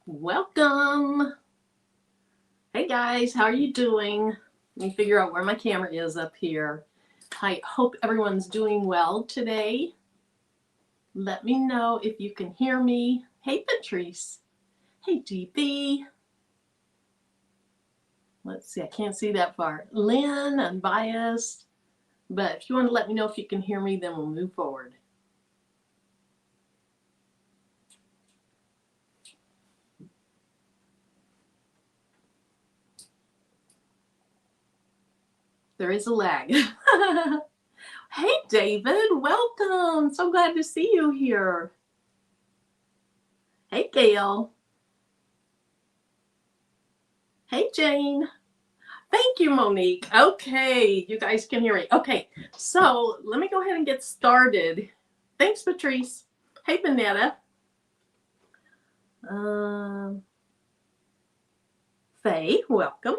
Welcome. Hey guys, how are you doing? Let me figure out where my camera is up here. I hope everyone's doing well today. Let me know if you can hear me. Hey Patrice. Hey DB. Let's see, I can't see that far. Lynn, unbiased. But if you want to let me know if you can hear me, then we'll move forward. There is a lag. Hey David, welcome. So glad to see you here. Hey Gail. Hey Jane. Thank you, Monique. Okay, you guys can hear me. Okay, so let me go ahead and get started. Thanks, Patrice. Hey, Bonetta. Faye, welcome.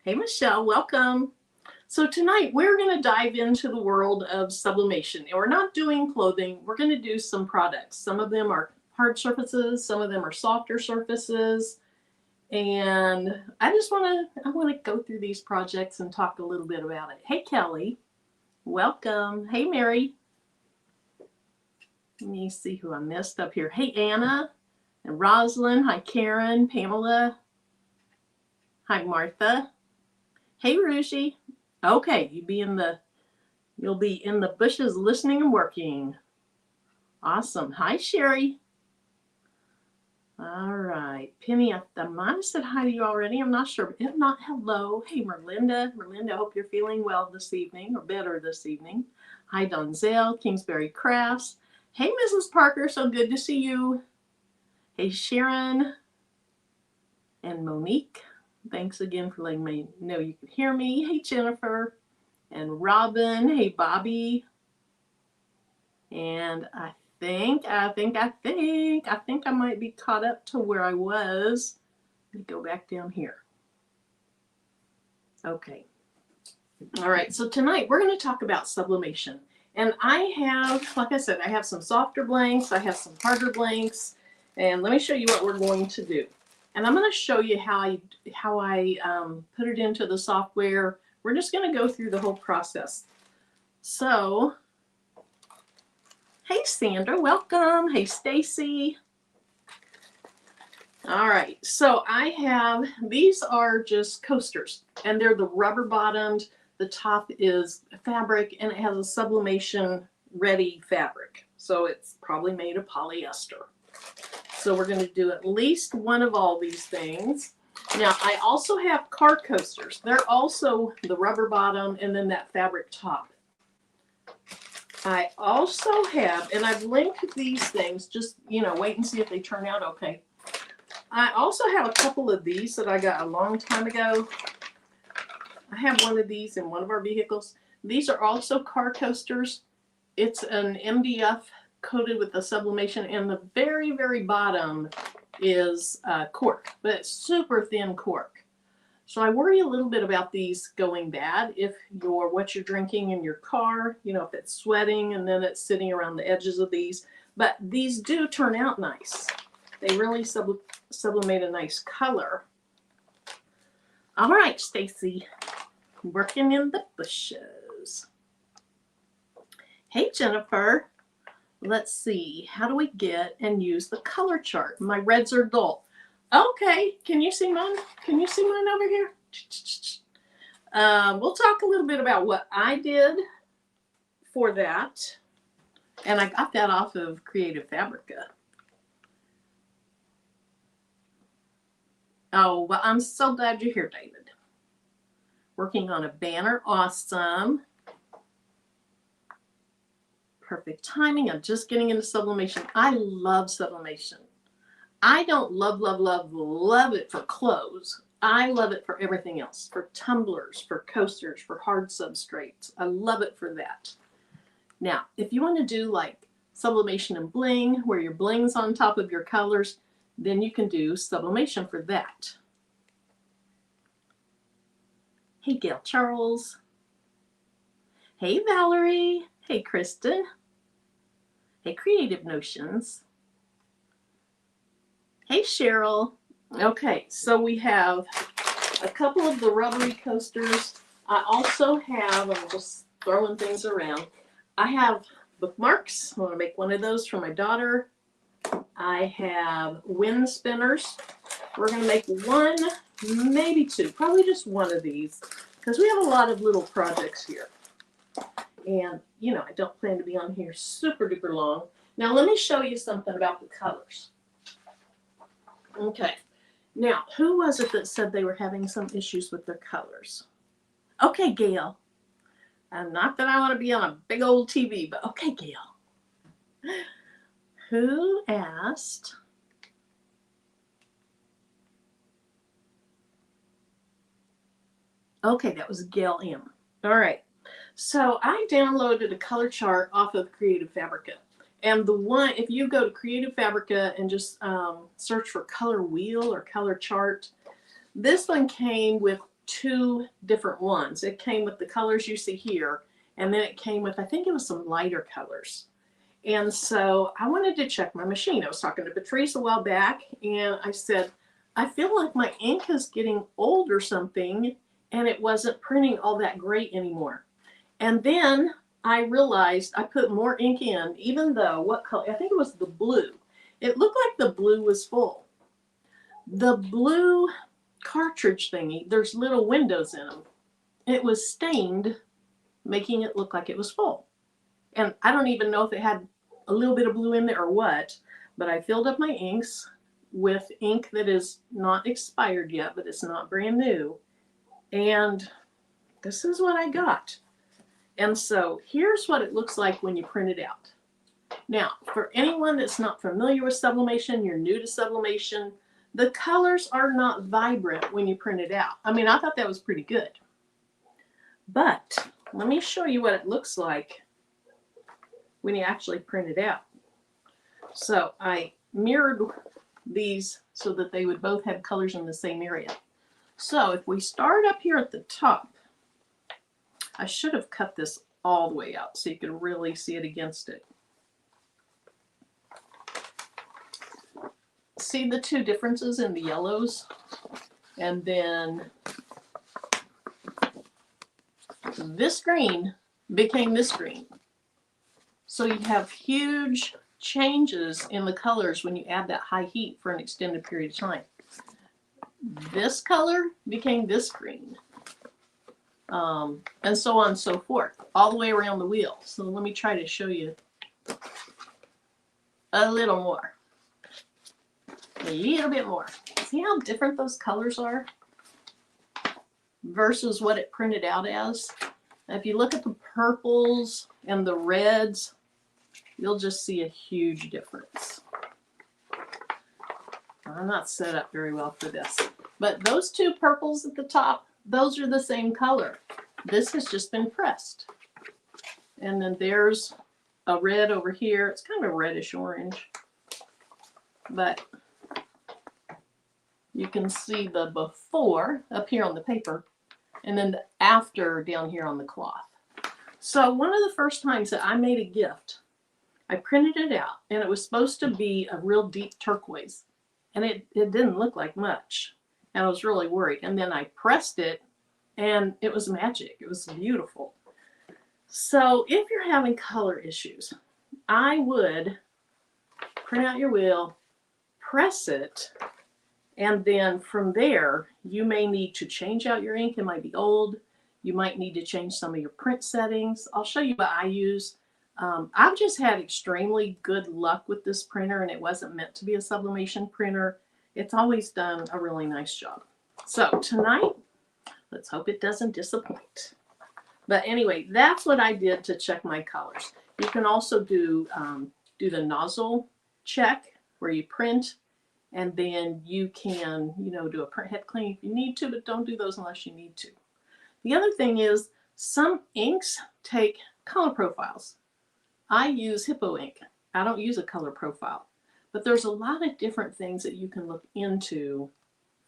Hey, Michelle, welcome. So tonight we're going to dive into the world of sublimation. And we're not doing clothing. We're going to do some products. Some of them are hard surfaces. Some of them are softer surfaces. And I want to go through these projects and talk a little bit about it. Hey, Kelly, welcome. Hey, Mary. Let me see who I missed up here. Hey, Anna and Rosalind. Hi, Karen, Pamela. Hi, Martha. Hey, Ruji. Okay, you'll be in the bushes listening and working. Awesome. Hi, Sherry. All right. Penny, I might have said hi to you already. I'm not sure. If not, hello. Hey, Merlinda. Merlinda, I hope you're feeling well this evening or better this evening. Hi, Donzell, Kingsbury Crafts. Hey, Mrs. Parker. So good to see you. Hey, Sharon and Monique. Thanks again for letting me know you can hear me. Hey, Jennifer and Robin. Hey, Bobby. And I think I might be caught up to where I was. Let me go back down here. Okay. All right, so tonight we're going to talk about sublimation. And I have, like I said, I have some softer blanks, I have some harder blanks, and let me show you what we're going to do. And I'm going to show you how I put it into the software. We're just going to go through the whole process. So, hey Sandra, welcome. Hey Stacy. All right, so I have, these are just coasters, and they're the rubber bottomed. The top is fabric, and it has a sublimation ready fabric. So it's probably made of polyester. So we're going to do at least one of all these things. Now, I also have car coasters. They're also the rubber bottom and then that fabric top. I also have, and I've linked these things, just, wait and see if they turn out okay. I also have a couple of these that I got a long time ago. I have one of these in one of our vehicles. These are also car coasters. It's an MDF coated with the sublimation, and the very, very bottom is cork, but it's super thin cork. So I worry a little bit about these going bad if what you're drinking in your car, if it's sweating and then it's sitting around the edges of these. But these do turn out nice. They really sublimate a nice color. All right, Stacy, working in the bushes. Hey, Jennifer. Let's see. How do we get and use the color chart? My reds are dull. Okay, can you see mine? Can you see mine over here? We'll talk a little bit about what I did for that. And I got that off of Creative Fabrica. Oh, well, I'm so glad you're here, David. Working on a banner. Awesome. Perfect timing. I'm just getting into sublimation. I love sublimation. I don't love it for clothes. I love it for everything else. For tumblers, for coasters, for hard substrates. I love it for that. Now, if you want to do like sublimation and bling, where your bling's on top of your colors, then you can do sublimation for that. Hey, Gail Charles. Hey, Valerie. Hey, Kristen. Hey, Creative Notions. Hey, Cheryl. Okay, so we have a couple of the rubbery coasters. I also have, I'm just throwing things around. I have bookmarks. I want to make one of those for my daughter. I have wind spinners. We're going to make one, maybe two, probably just one of these, because we have a lot of little projects here. And, you know, I don't plan to be on here super duper long. Now, let me show you something about the colors. Okay. Now, who was it that said they were having some issues with their colors? Okay, Gail. And not that I want to be on a big old TV, but okay, Gail. Who asked? Okay, that was Gail M. All right. So I downloaded a color chart off of Creative Fabrica. And the one, if you go to Creative Fabrica and just search for color wheel or color chart, this one came with two different ones. It came with the colors you see here, and then it came with, I think it was some lighter colors. And so I wanted to check my machine. I was talking to Patrice a while back, and I said, I feel like my ink is getting old or something, and it wasn't printing all that great anymore. And then I realized I put more ink in, even though, what color? I think it was the blue. It looked like the blue was full. The blue cartridge thingy, there's little windows in them. It was stained, making it look like it was full. And I don't even know if it had a little bit of blue in there or what, but I filled up my inks with ink that is not expired yet, but it's not brand new. And this is what I got. And so here's what it looks like when you print it out. Now, for anyone that's not familiar with sublimation, you're new to sublimation, the colors are not vibrant when you print it out. I mean, I thought that was pretty good. But let me show you what it looks like when you actually print it out. So I mirrored these so that they would both have colors in the same area. So if we start up here at the top, I should have cut this all the way out so you could really see it against it. See the two differences in the yellows? And then this green became this green. So you have huge changes in the colors when you add that high heat for an extended period of time. This color became this green. And so on and so forth, all the way around the wheel. So let me try to show you a little more. A little bit more. See how different those colors are versus what it printed out as? If you look at the purples and the reds, you'll just see a huge difference. I'm not set up very well for this. But those two purples at the top, those are the same color. This has just been pressed. And then there's a red over here. It's kind of a reddish orange. But you can see the before up here on the paper and then the after down here on the cloth. So one of the first times that I made a gift, I printed it out and it was supposed to be a real deep turquoise. And it didn't look like much. And I was really worried. And then I pressed it and it was magic. It was beautiful. So if you're having color issues, I would print out your wheel, press it, and then from there, you may need to change out your ink. It might be old. You might need to change some of your print settings. I'll show you what I use. I've just had extremely good luck with this printer, and it wasn't meant to be a sublimation printer. It's always done a really nice job. So tonight, let's hope it doesn't disappoint. But anyway, that's what I did to check my colors. You can also do the nozzle check where you print, and then you can, do a print head clean if you need to, but don't do those unless you need to. The other thing is some inks take color profiles. I use Hippo ink. I don't use a color profile, but there's a lot of different things that you can look into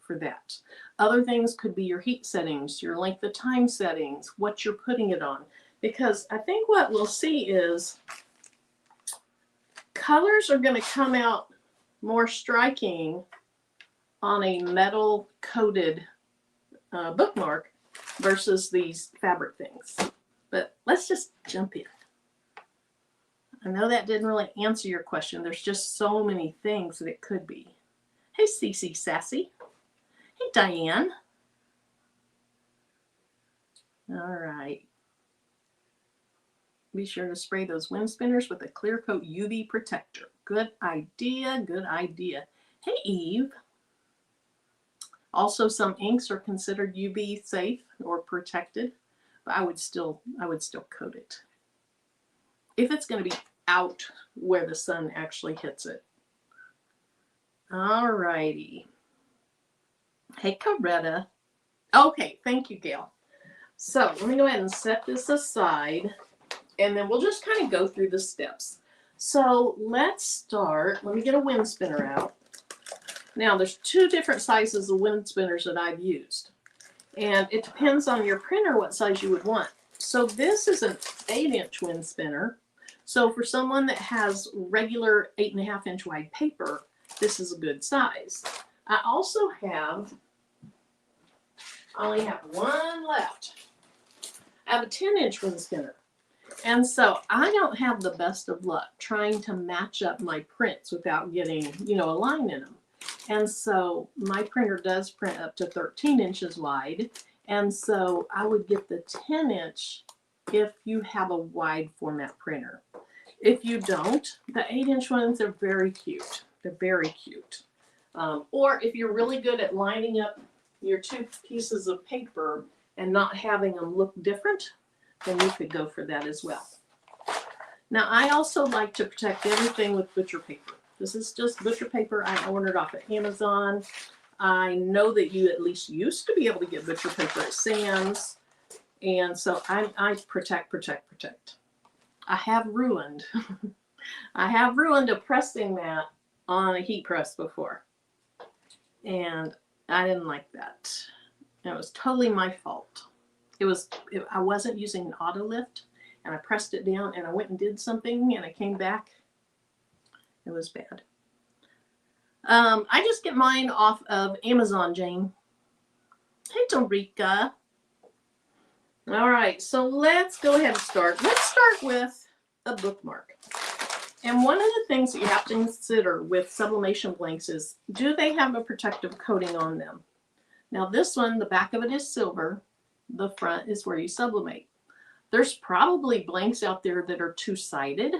for that. Other things could be your heat settings, your length of time settings, what you're putting it on. Because I think what we'll see is colors are going to come out more striking on a metal coated bookmark versus these fabric things. But let's just jump in. I know that didn't really answer your question. There's just so many things that it could be. Hey, Cece Sassy. Hey, Diane. All right. Be sure to spray those wind spinners with a clear coat UV protector. Good idea, good idea. Hey, Eve. Also, some inks are considered UV safe or protected, but I would still coat it if it's going to be out where the sun actually hits it. All righty. Hey, Coretta. Okay, thank you, Gail. So let me go ahead and set this aside, and then we'll just kind of go through the steps. So let's start. Let me get a wind spinner out. Now, there's two different sizes of wind spinners that I've used, and it depends on your printer what size you would want. So this is an 8-inch wind spinner. So for someone that has regular 8.5-inch wide paper, this is a good size. I also have, I only have one left. I have a 10-inch wind spinner. And so I don't have the best of luck trying to match up my prints without getting, you know, a line in them. And so my printer does print up to 13 inches wide. And so I would get the 10-inch if you have a wide format printer. If you don't, the 8-inch ones are very cute. They're very cute. Or if you're really good at lining up your two pieces of paper and not having them look different, then you could go for that as well. Now, I also like to protect everything with butcher paper. This is just butcher paper I ordered off of Amazon. I know that you at least used to be able to get butcher paper at Sam's. And so I protect. I have ruined a pressing mat on a heat press before. And I didn't like that. It was totally my fault. I wasn't using an auto lift, and I pressed it down, and I went and did something, and I came back. It was bad. I just get mine off of Amazon, Jane. Hey, Dorika. All right, so let's go ahead and start. Let's start with a bookmark. And one of the things that you have to consider with sublimation blanks is, do they have a protective coating on them? Now this one, the back of it is silver. The front is where you sublimate. There's probably blanks out there that are two-sided.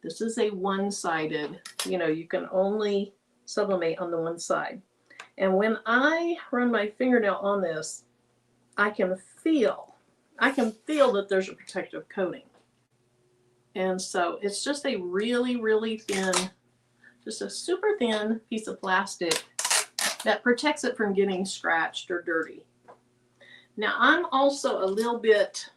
This is a one-sided, you know, you can only sublimate on the one side. And when I run my fingernail on this, I can feel that there's a protective coating. And so it's just a really, really thin, just a super thin piece of plastic that protects it from getting scratched or dirty. Now I'm also a little bit,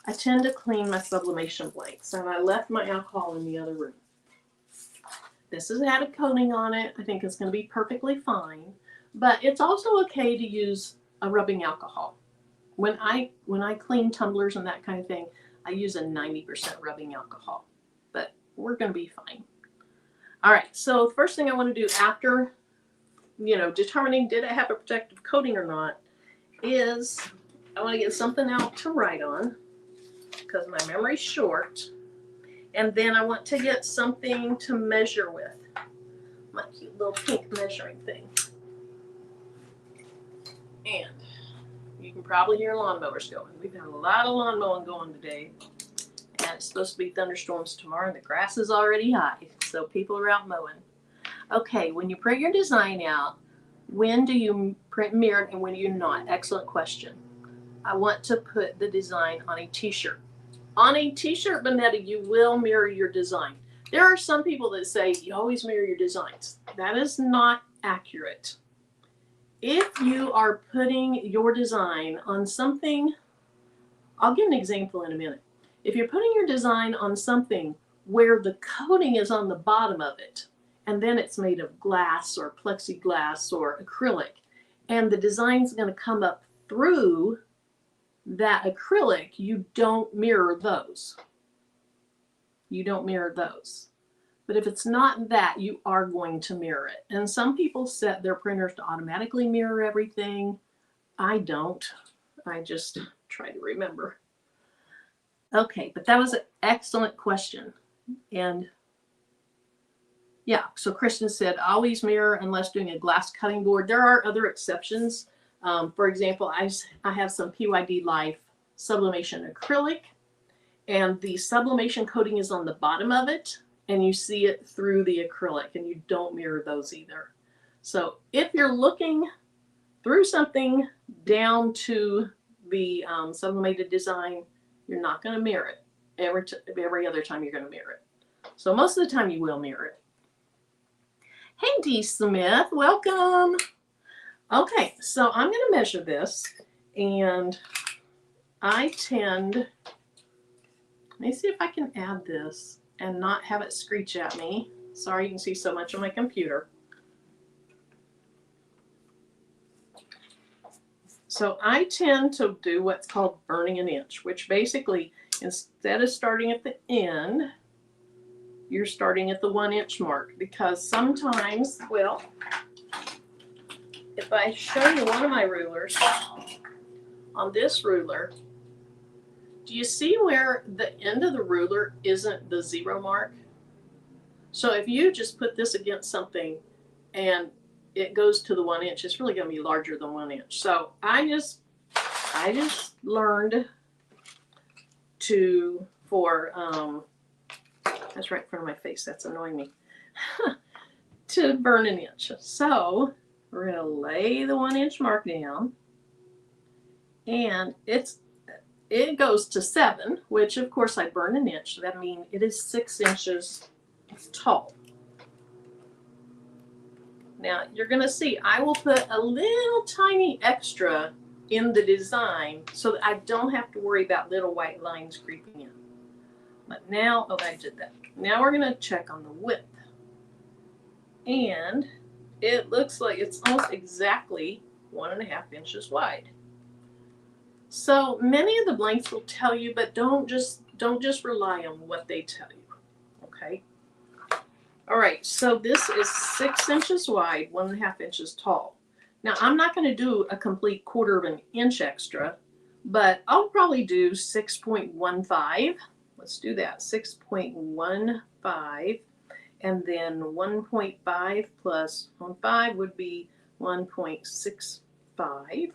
I tend to clean my sublimation blanks, and I left my alcohol in the other room. This has had a coating on it. I think it's going to be perfectly fine, but it's also okay to use a rubbing alcohol. When I clean tumblers and that kind of thing, I use a 90% rubbing alcohol, but we're going to be fine. All right, so the first thing I want to do after, you know, determining did it have a protective coating or not is I want to get something out to write on because my memory's short. And then I want to get something to measure with. My cute little pink measuring thing. And you can probably hear lawnmowers going. We've had a lot of lawn mowing going today. And it's supposed to be thunderstorms tomorrow, and the grass is already high. So people are out mowing. Okay, when you print your design out, when do you print mirrored and when do you not? Excellent question. I want to put the design on a t-shirt. On a t-shirt, Bonetta, you will mirror your design. There are some people that say you always mirror your designs. That is not accurate. If you are putting your design on something, I'll give an example in a minute. If you're putting your design on something where the coating is on the bottom of it, and then it's made of glass or plexiglass or acrylic, and the design's going to come up through that acrylic, you don't mirror those. You don't mirror those. But if it's not that, you are going to mirror it. And some people set their printers to automatically mirror everything. I don't. I just try to remember. Okay, but that was an excellent question. And yeah, so Kristen said, always mirror unless doing a glass cutting board. There are other exceptions. For example, I have some PYD Life Sublimation acrylic, and the sublimation coating is on the bottom of it, and you see it through the acrylic, and you don't mirror those either. So if you're looking through something down to the sublimated design, you're not going to mirror it. Every other time you're going to mirror it. So most of the time you will mirror it. Hey, D. Smith, welcome. Okay, so I'm going to measure this, and I tend, let me see if I can add this and not have it screech at me. Sorry, you can see so much on my computer. So I tend to do what's called burning an inch, which basically, instead of starting at the end, you're starting at the 1 inch mark, because sometimes, well, if I show you one of my rulers, on this ruler, do you see where the end of the ruler isn't the 0 mark? So if you just put this against something and it goes to the 1 inch, it's really going to be larger than 1 inch. So I just learned to, that's right in front of my face, that's annoying me, to burn an inch. So we're going to lay the 1 inch mark down, and it goes to 7, which of course I burn an inch. So that means it is 6 inches tall. Now you're going to see I will put a little tiny extra in the design so that I don't have to worry about little white lines creeping in. But now, oh, I did that. Now we're going to check on the width. And it looks like it's almost exactly 1.5 inches wide. So many of the blanks will tell you, but don't just rely on what they tell you. Okay. All right. So this is 6 inches wide, 1.5 inches tall. Now I'm not going to do a complete 1/4 of an inch extra, but I'll probably do 6.15. Let's do that. 6.15, and then 1.5 plus 1.5 would be 1.65. 1.5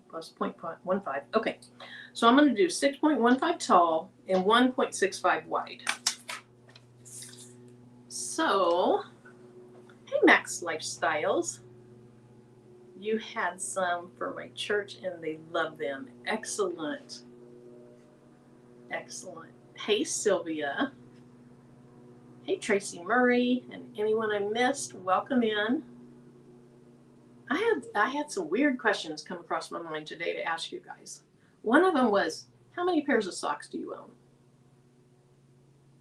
plus 0.15. Okay, so I'm going to do 6.15 tall and 1.65 wide. So, hey Max Lifestyles, you had some for my church and they love them. Excellent. Excellent. Hey Sylvia. Hey Tracy Murray, and anyone I missed, welcome in. I had some weird questions come across my mind today to ask you guys. One of them was, how many pairs of socks do you own?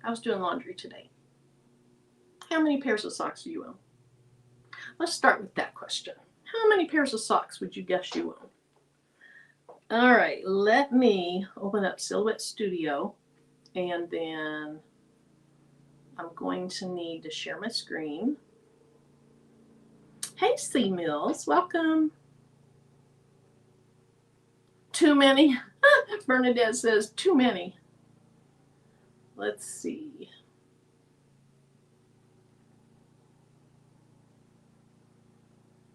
I was doing laundry today. How many pairs of socks do you own? Let's start with that question. How many pairs of socks would you guess you own? All right, let me open up Silhouette Studio, and then I'm going to need to share my screen. Hey, C Mills, welcome. Too many. Bernadette says too many. Let's see.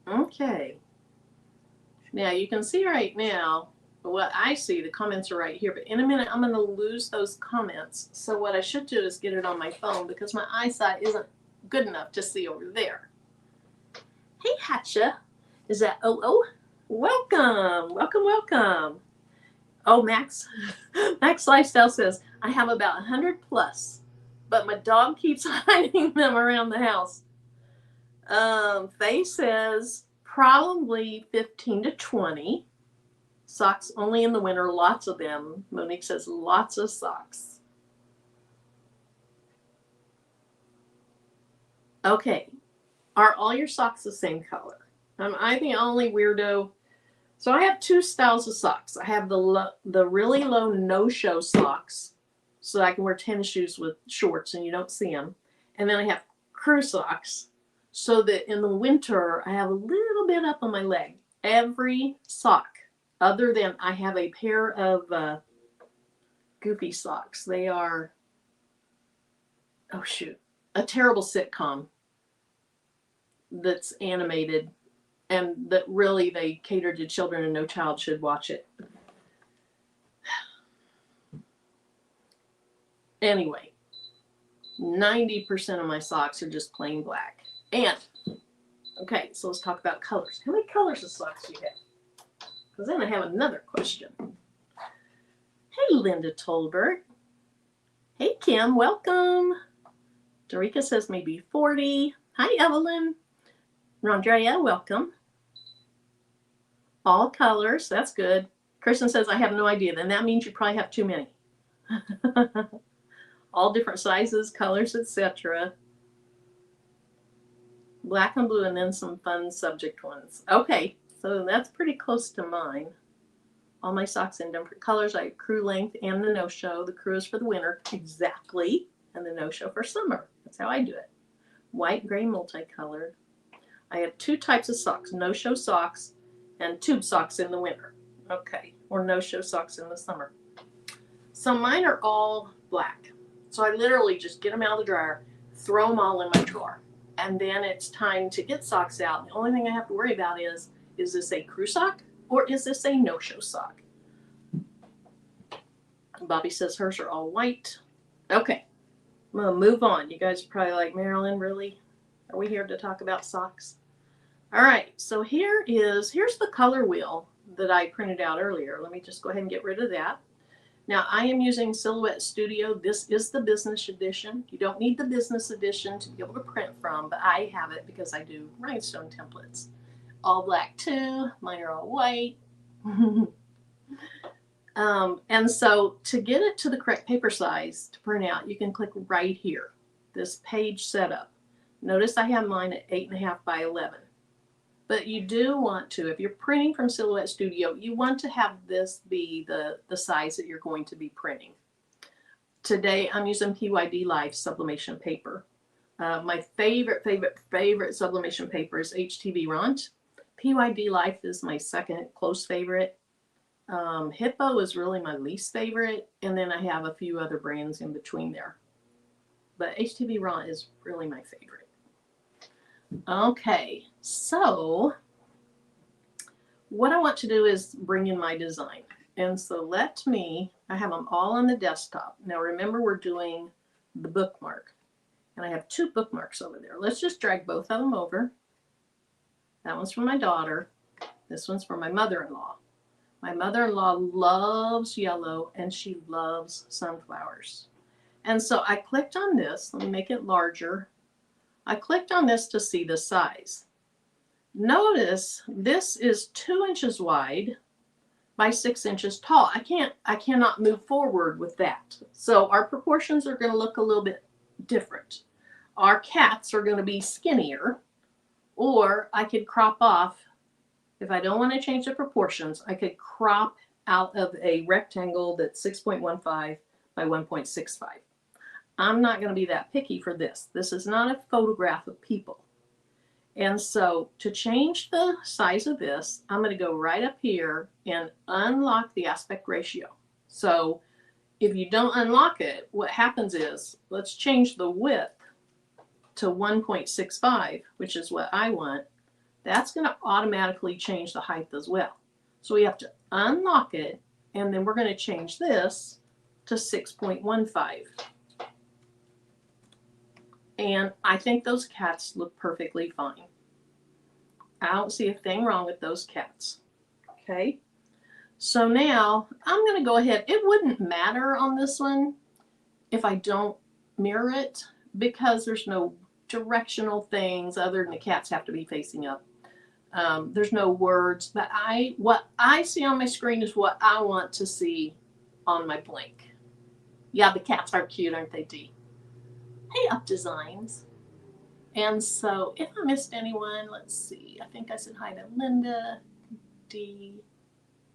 Okay. Now you can see right now what I see. The comments are right here, but in a minute I'm going to lose those comments. So what I should do is get it on my phone because my eyesight isn't good enough to see over there. Hey, Hatcha. Is that oh? Welcome. Welcome, welcome. Oh, Max. Max Lifestyle says, I have about 100 plus, but my dog keeps hiding them around the house. Faye says, probably 15 to 20. Socks only in the winter, lots of them. Monique says, lots of socks. Okay. Are all your socks the same color? I'm the only weirdo. So I have 2 styles of socks. I have the really low no-show socks. so I can wear tennis shoes with shorts and you don't see them. And then I have crew socks so that in the winter I have a little bit up on my leg. Every sock, other than I have a pair of Goofy socks. They are, oh shoot, a terrible sitcom that's animated and that really they cater to children and no child should watch it. Anyway, 90% of my socks are just plain black. And, okay, so let's talk about colors. How many colors of socks do you have? Because then I have another question. Hey, Linda Tolbert. Hey, Kim, welcome. Dorica says maybe 40. Hi, Evelyn. Rondrea, welcome. All colors, that's good. Kristen says, I have no idea. Then that means you probably have too many. All different sizes, colors, etc. Black and blue, and then some fun subject ones. Okay, so that's pretty close to mine. All my socks in different colors. I have crew length and the no-show. The crew is for the winter, exactly, and the no-show for summer. That's how I do it. White, gray, multicolored. I have two types of socks, no-show socks and tube socks in the winter. Okay, or no-show socks in the summer. So mine are all black. So I literally just get them out of the dryer, throw them all in my drawer. And then it's time to get socks out. The only thing I have to worry about is this a crew sock or is this a no-show sock? Bobby says hers are all white. Okay, I'm going to move on. You guys are probably like, Marilyn, really? Are we here to talk about socks? All right, so here's the color wheel that I printed out earlier. Let me just go ahead and get rid of that. Now, I am using Silhouette Studio. This is the business edition. You don't need the business edition to be able to print from, but I have it because I do rhinestone templates. All black too. Mine are all white. And so to get it to the correct paper size to print out, you can click right here, this page setup. Notice I have mine at 8.5 by 11. But you do want to, if you're printing from Silhouette Studio, you want to have this be the size that you're going to be printing. Today, I'm using PYD Life sublimation paper. My favorite sublimation paper is HTV Ront. PYD Life is my second close favorite. Hippo is really my least favorite. And then I have a few other brands in between there. But HTV Ront is really my favorite. Okay, so what I want to do is bring in my design. And so I have them all on the desktop. Now remember, we're doing the bookmark. And I have two bookmarks over there. Let's just drag both of them over. That one's for my daughter. This one's for my mother-in-law. My mother-in-law loves yellow and she loves sunflowers. And so I clicked on this. Let me make it larger. I clicked on this to see the size. Notice this is 2 inches wide by 6 inches tall. I cannot move forward with that. So our proportions are going to look a little bit different. Our cats are going to be skinnier, or I could crop off. If I don't want to change the proportions, I could crop out of a rectangle that's 6.15 by 1.65. I'm not going to be that picky for this. This is not a photograph of people. And so to change the size of this, I'm going to go right up here and unlock the aspect ratio. So if you don't unlock it, what happens is, let's change the width to 1.65, which is what I want. That's going to automatically change the height as well. So we have to unlock it, and then we're going to change this to 6.15. And I think those cats look perfectly fine. I don't see a thing wrong with those cats. Okay. So now I'm going to go ahead. It wouldn't matter on this one if I don't mirror it, because there's no directional things other than the cats have to be facing up. There's no words, but what I see on my screen is what I want to see on my blank. Yeah, the cats are cute, aren't they, Dee? Hey, Up Designs. And so if I missed anyone, let's see. I think I said hi to Linda, D,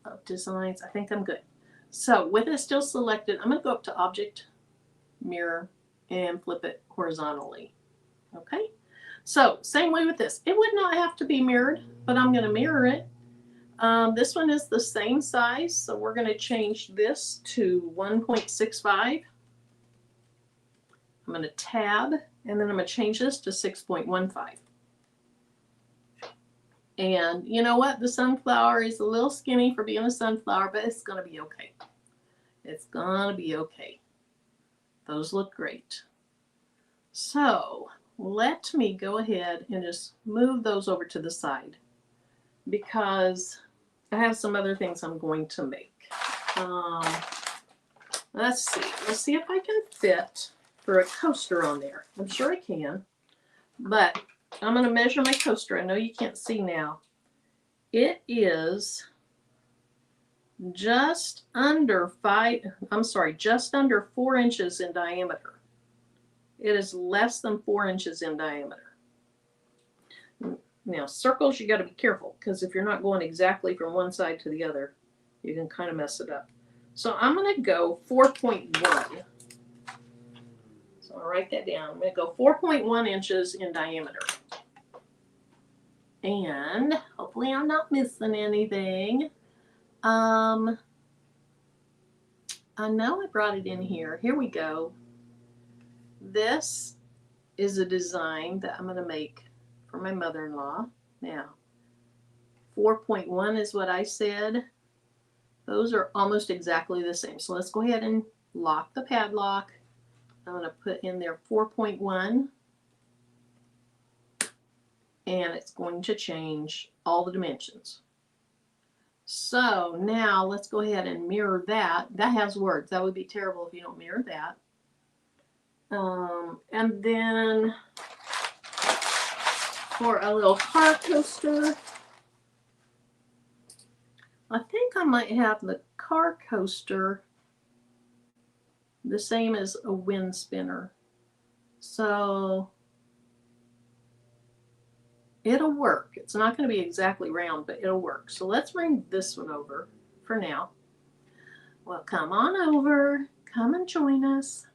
Up Designs. I think I'm good. So with it still selected, I'm going to go up to Object mirror, and flip it horizontally. Okay, so same way with this. It would not have to be mirrored, but I'm going to mirror it. This one is the same size, so we're going to change this to 1.65. I'm going to tab, and then I'm going to change this to 6.15. And you know what? The sunflower is a little skinny for being a sunflower, but it's going to be okay. It's going to be okay. Those look great. So let me go ahead and just move those over to the side because I have some other things I'm going to make. Let's see. Let's see if I can fit for a coaster on there. I'm sure I can, but I'm going to measure my coaster. I know you can't see now. It is just under 4 inches in diameter. It is less than 4 inches in diameter. Now, circles, you got to be careful because if you're not going exactly from one side to the other, you can kind of mess it up. So I'm going to go 4.1. So I'll write that down. I'm going to go 4.1 inches in diameter. And hopefully I'm not missing anything. I know I brought it in here. Here we go. This is a design that I'm going to make for my mother-in-law. Now, 4.1 is what I said. Those are almost exactly the same. So let's go ahead and lock the padlock. I'm going to put in there 4.1. And it's going to change all the dimensions. So now let's go ahead and mirror that. That has words. That would be terrible if you don't mirror that. And then for a little car coaster, I think I might have the car coaster the same as a wind spinner. So it'll work. It's not going to be exactly round, but it'll work. So let's bring this one over for now. Well, come on over. Come and join us.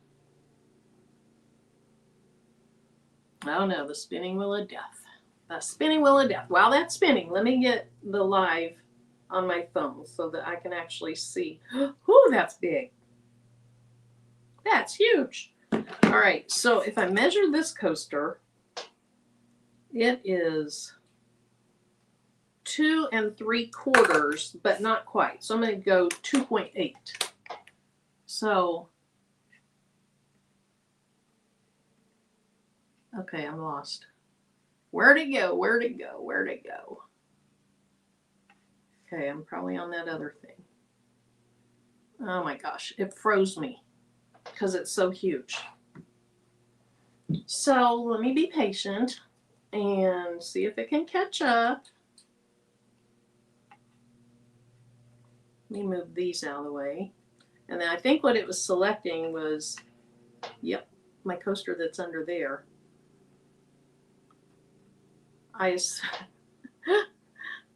Oh no, the spinning wheel of death. The spinning wheel of death. While that's spinning, let me get the live on my phone so that I can actually see. Ooh, that's big. That's huge. All right, so if I measure this coaster, it is 2 3/4, but not quite. So I'm going to go 2.8. So, okay, I'm lost. Where'd it go? Where'd it go? Where'd it go? Okay, I'm probably on that other thing. Oh my gosh, it froze me because it's so huge. So let me be patient and see if it can catch up. Let me move these out of the way. And then I think what it was selecting was, yep, my coaster that's under there. I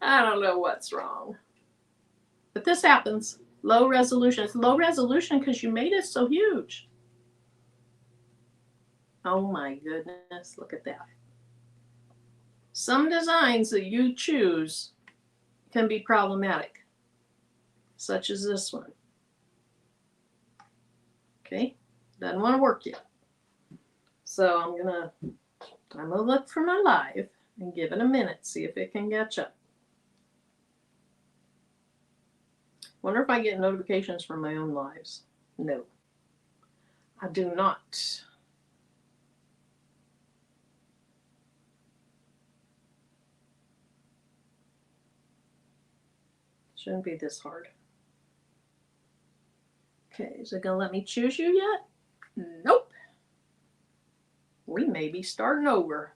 don't know what's wrong. But this happens. Low resolution. It's low resolution because you made it so huge. Oh my goodness, look at that. Some designs that you choose can be problematic, such as this one. Okay, doesn't want to work yet. So I'm gonna look for my live and give it a minute, see if it can catch up. Wonder if I get notifications from my own lives. No, I do not. Shouldn't be this hard. Okay, is it gonna let me choose you yet? Nope. We may be starting over.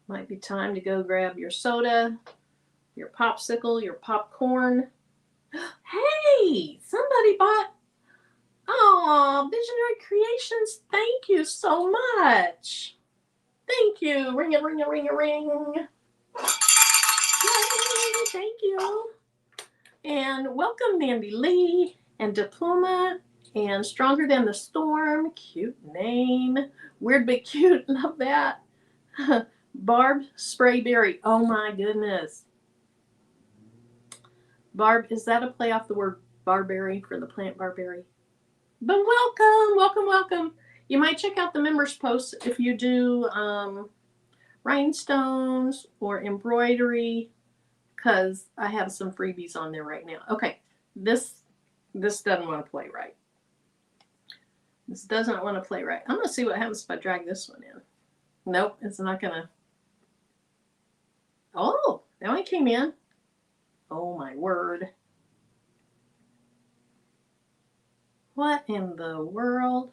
Might be time to go grab your soda, your popsicle, your popcorn. Hey, somebody bought. Oh, Visionary Creations, thank you so much. Thank you. Ring it, ring it, ring it, ring. Yay, thank you. And welcome Mandy Lee and Diploma and Stronger Than the Storm. Cute name. Weird but cute. Love that. Barb Sprayberry. Oh my goodness. Barb, is that a play off the word barberry for the plant barberry? But welcome, welcome, welcome. You might check out the members posts if you do rhinestones or embroidery, because I have some freebies on there right now. Okay, this doesn't want to play right. This doesn't want to play right. I'm going to see what happens if I drag this one in. Nope, it's not going to. Oh, now it came in. Oh my word. What in the world?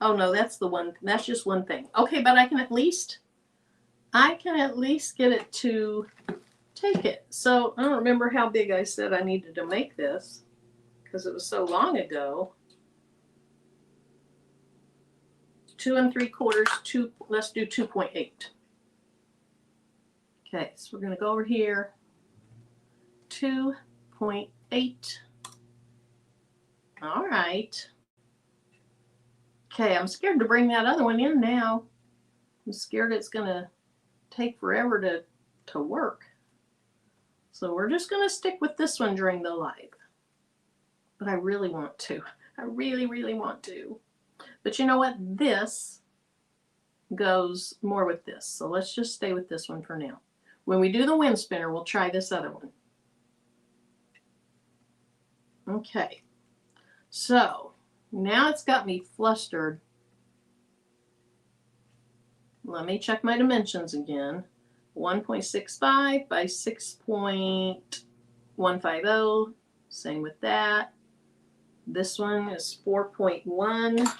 Oh no, that's the one. That's just one thing. Okay, but I can at least get it to take it. So I don't remember how big I said I needed to make this because it was so long ago. 2 3/4. Let's do 2.8. Okay, so we're going to go over here. 2.8. All right. Okay, I'm scared to bring that other one in now. I'm scared it's going to take forever to work. So we're just going to stick with this one during the live. But I really want to. I really, really want to. But you know what? This goes more with this. So let's just stay with this one for now. When we do the wind spinner, we'll try this other one. Okay. So now it's got me flustered. Let me check my dimensions again. 1.65 by 6.150. Same with that. This one is 4.1.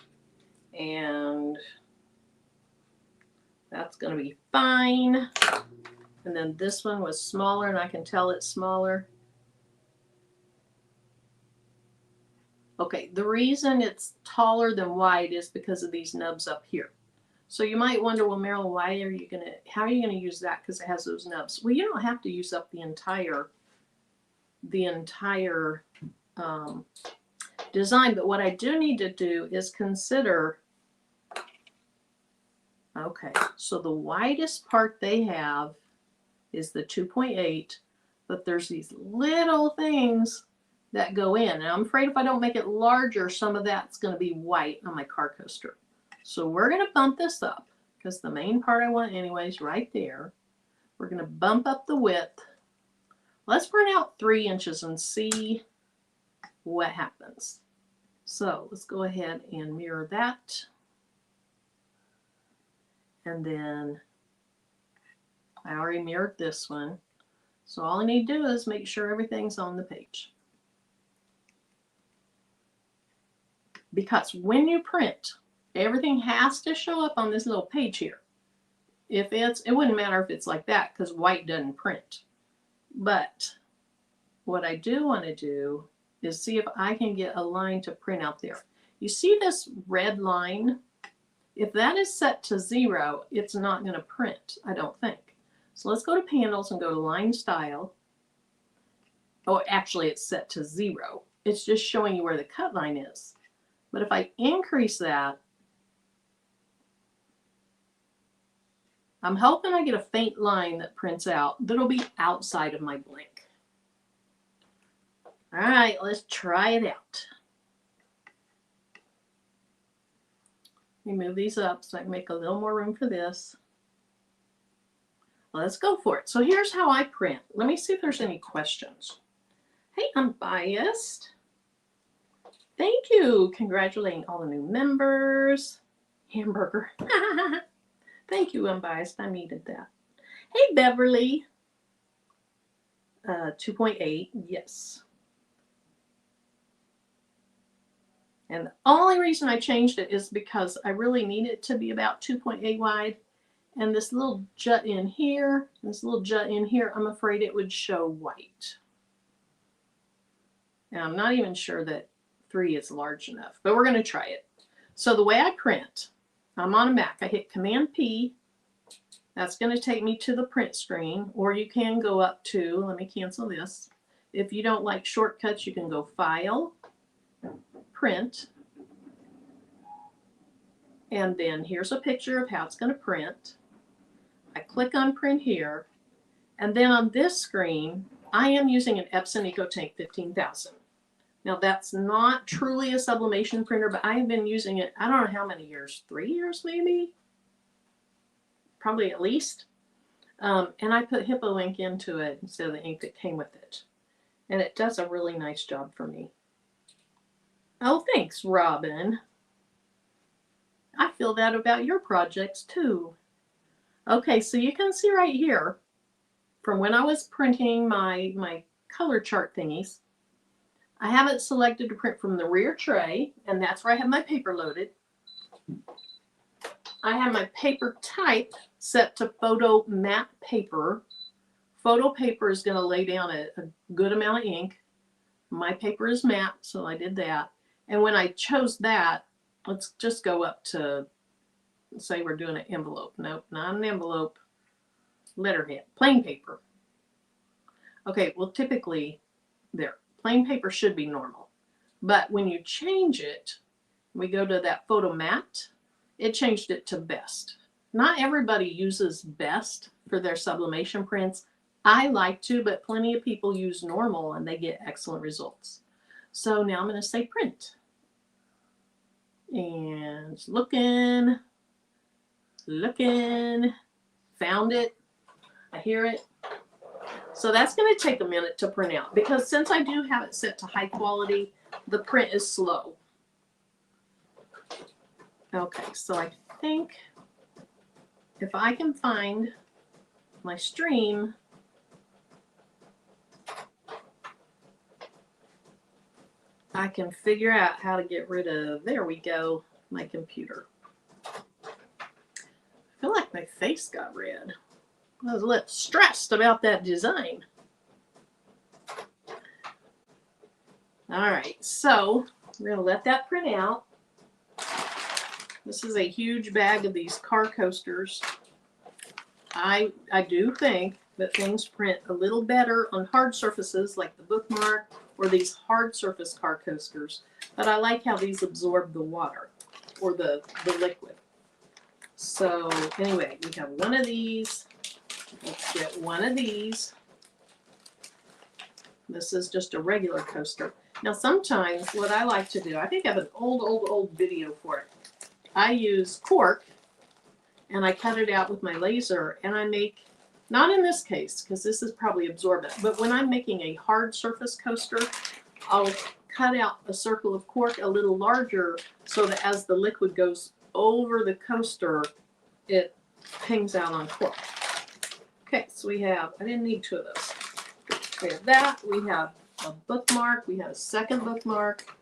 And that's going to be fine. And then this one was smaller, and I can tell it's smaller. Okay, the reason it's taller than wide is because of these nubs up here. So you might wonder, well, Marilyn, how are you gonna use that because it has those nubs? Well, you don't have to use up the entire design, but what I do need to do is consider. Okay, so the widest part they have is the 2.8, but there's these little things that go in. And I'm afraid if I don't make it larger, some of that's going to be white on my car coaster. So we're going to bump this up because the main part I want anyways right there. We're going to bump up the width. Let's print out 3 inches and see what happens. So let's go ahead and mirror that. And then I already mirrored this one. So all I need to do is make sure everything's on the page. Because when you print, everything has to show up on this little page here. It wouldn't matter if it's like that because white doesn't print. But what I do want to do is see if I can get a line to print out there. You see this red line? If that is set to 0, it's not going to print, I don't think. So let's go to panels and go to line style. Oh, actually it's set to 0. It's just showing you where the cut line is. But if I increase that, I'm hoping I get a faint line that prints out that'll be outside of my blank. All right, let's try it out. Let me move these up so I can make a little more room for this. Let's go for it. So here's how I print. Let me see if there's any questions. Hey, Unbiased. Thank you. Congratulating all the new members. Hamburger. Thank you, Unbiased. I needed that. Hey, Beverly. 2.8. Yes. And the only reason I changed it is because I really need it to be about 2.8 wide. And this little jut in here, this little jut in here, I'm afraid it would show white. And I'm not even sure that 3 is large enough, but we're going to try it. So the way I print, I'm on a Mac. I hit Command P. That's going to take me to the print screen, or you can go up to, let me cancel this. If you don't like shortcuts, you can go File, Print, and then here's a picture of how it's going to print. I click on Print here, and then on this screen, I am using an Epson EcoTank 15,000. Now that's not truly a sublimation printer, but I have been using it, I don't know how many years, 3 years maybe? Probably at least. And I put Hippo ink into it instead of the ink that came with it. And it does a really nice job for me. Oh, thanks, Robin. I feel that about your projects too. Okay, so you can see right here, from when I was printing my color chart thingies, I have it selected to print from the rear tray, and that's where I have my paper loaded. I have my paper type set to photo matte paper. Photo paper is going to lay down a good amount of ink. My paper is matte, so I did that. And when I chose that, let's just go up to, say we're doing an envelope. Nope, not an envelope. Letterhead, plain paper. Okay, well typically, there, plain paper should be normal. But when you change it, we go to that photo matte, it changed it to best. Not everybody uses best for their sublimation prints. I like to, but plenty of people use normal and they get excellent results. So now I'm going to say print. And looking, found it, I hear it. So that's going to take a minute to print out because since I do have it set to high quality, the print is slow. Okay, so I think if I can find my stream, I can figure out how to get rid of, there we go, my computer. I feel like my face got red. I was a little stressed about that design. All right, so we're going to let that print out. This is a huge bag of these car coasters. I do think that things print a little better on hard surfaces like the bookmark or these hard surface car coasters, but I like how these absorb the water or the liquid. So anyway, we have one of these. Let's get one of these. This is just a regular coaster. Now sometimes what I like to do, I think I have an old video for it. I use cork and I cut it out with my laser and I make, not in this case because this is probably absorbent, but when I'm making a hard surface coaster, I'll cut out a circle of cork a little larger so that as the liquid goes over the coaster, it hangs out on cork. Okay, so we have, I didn't need two of those. We have that, we have a bookmark, we have a second bookmark.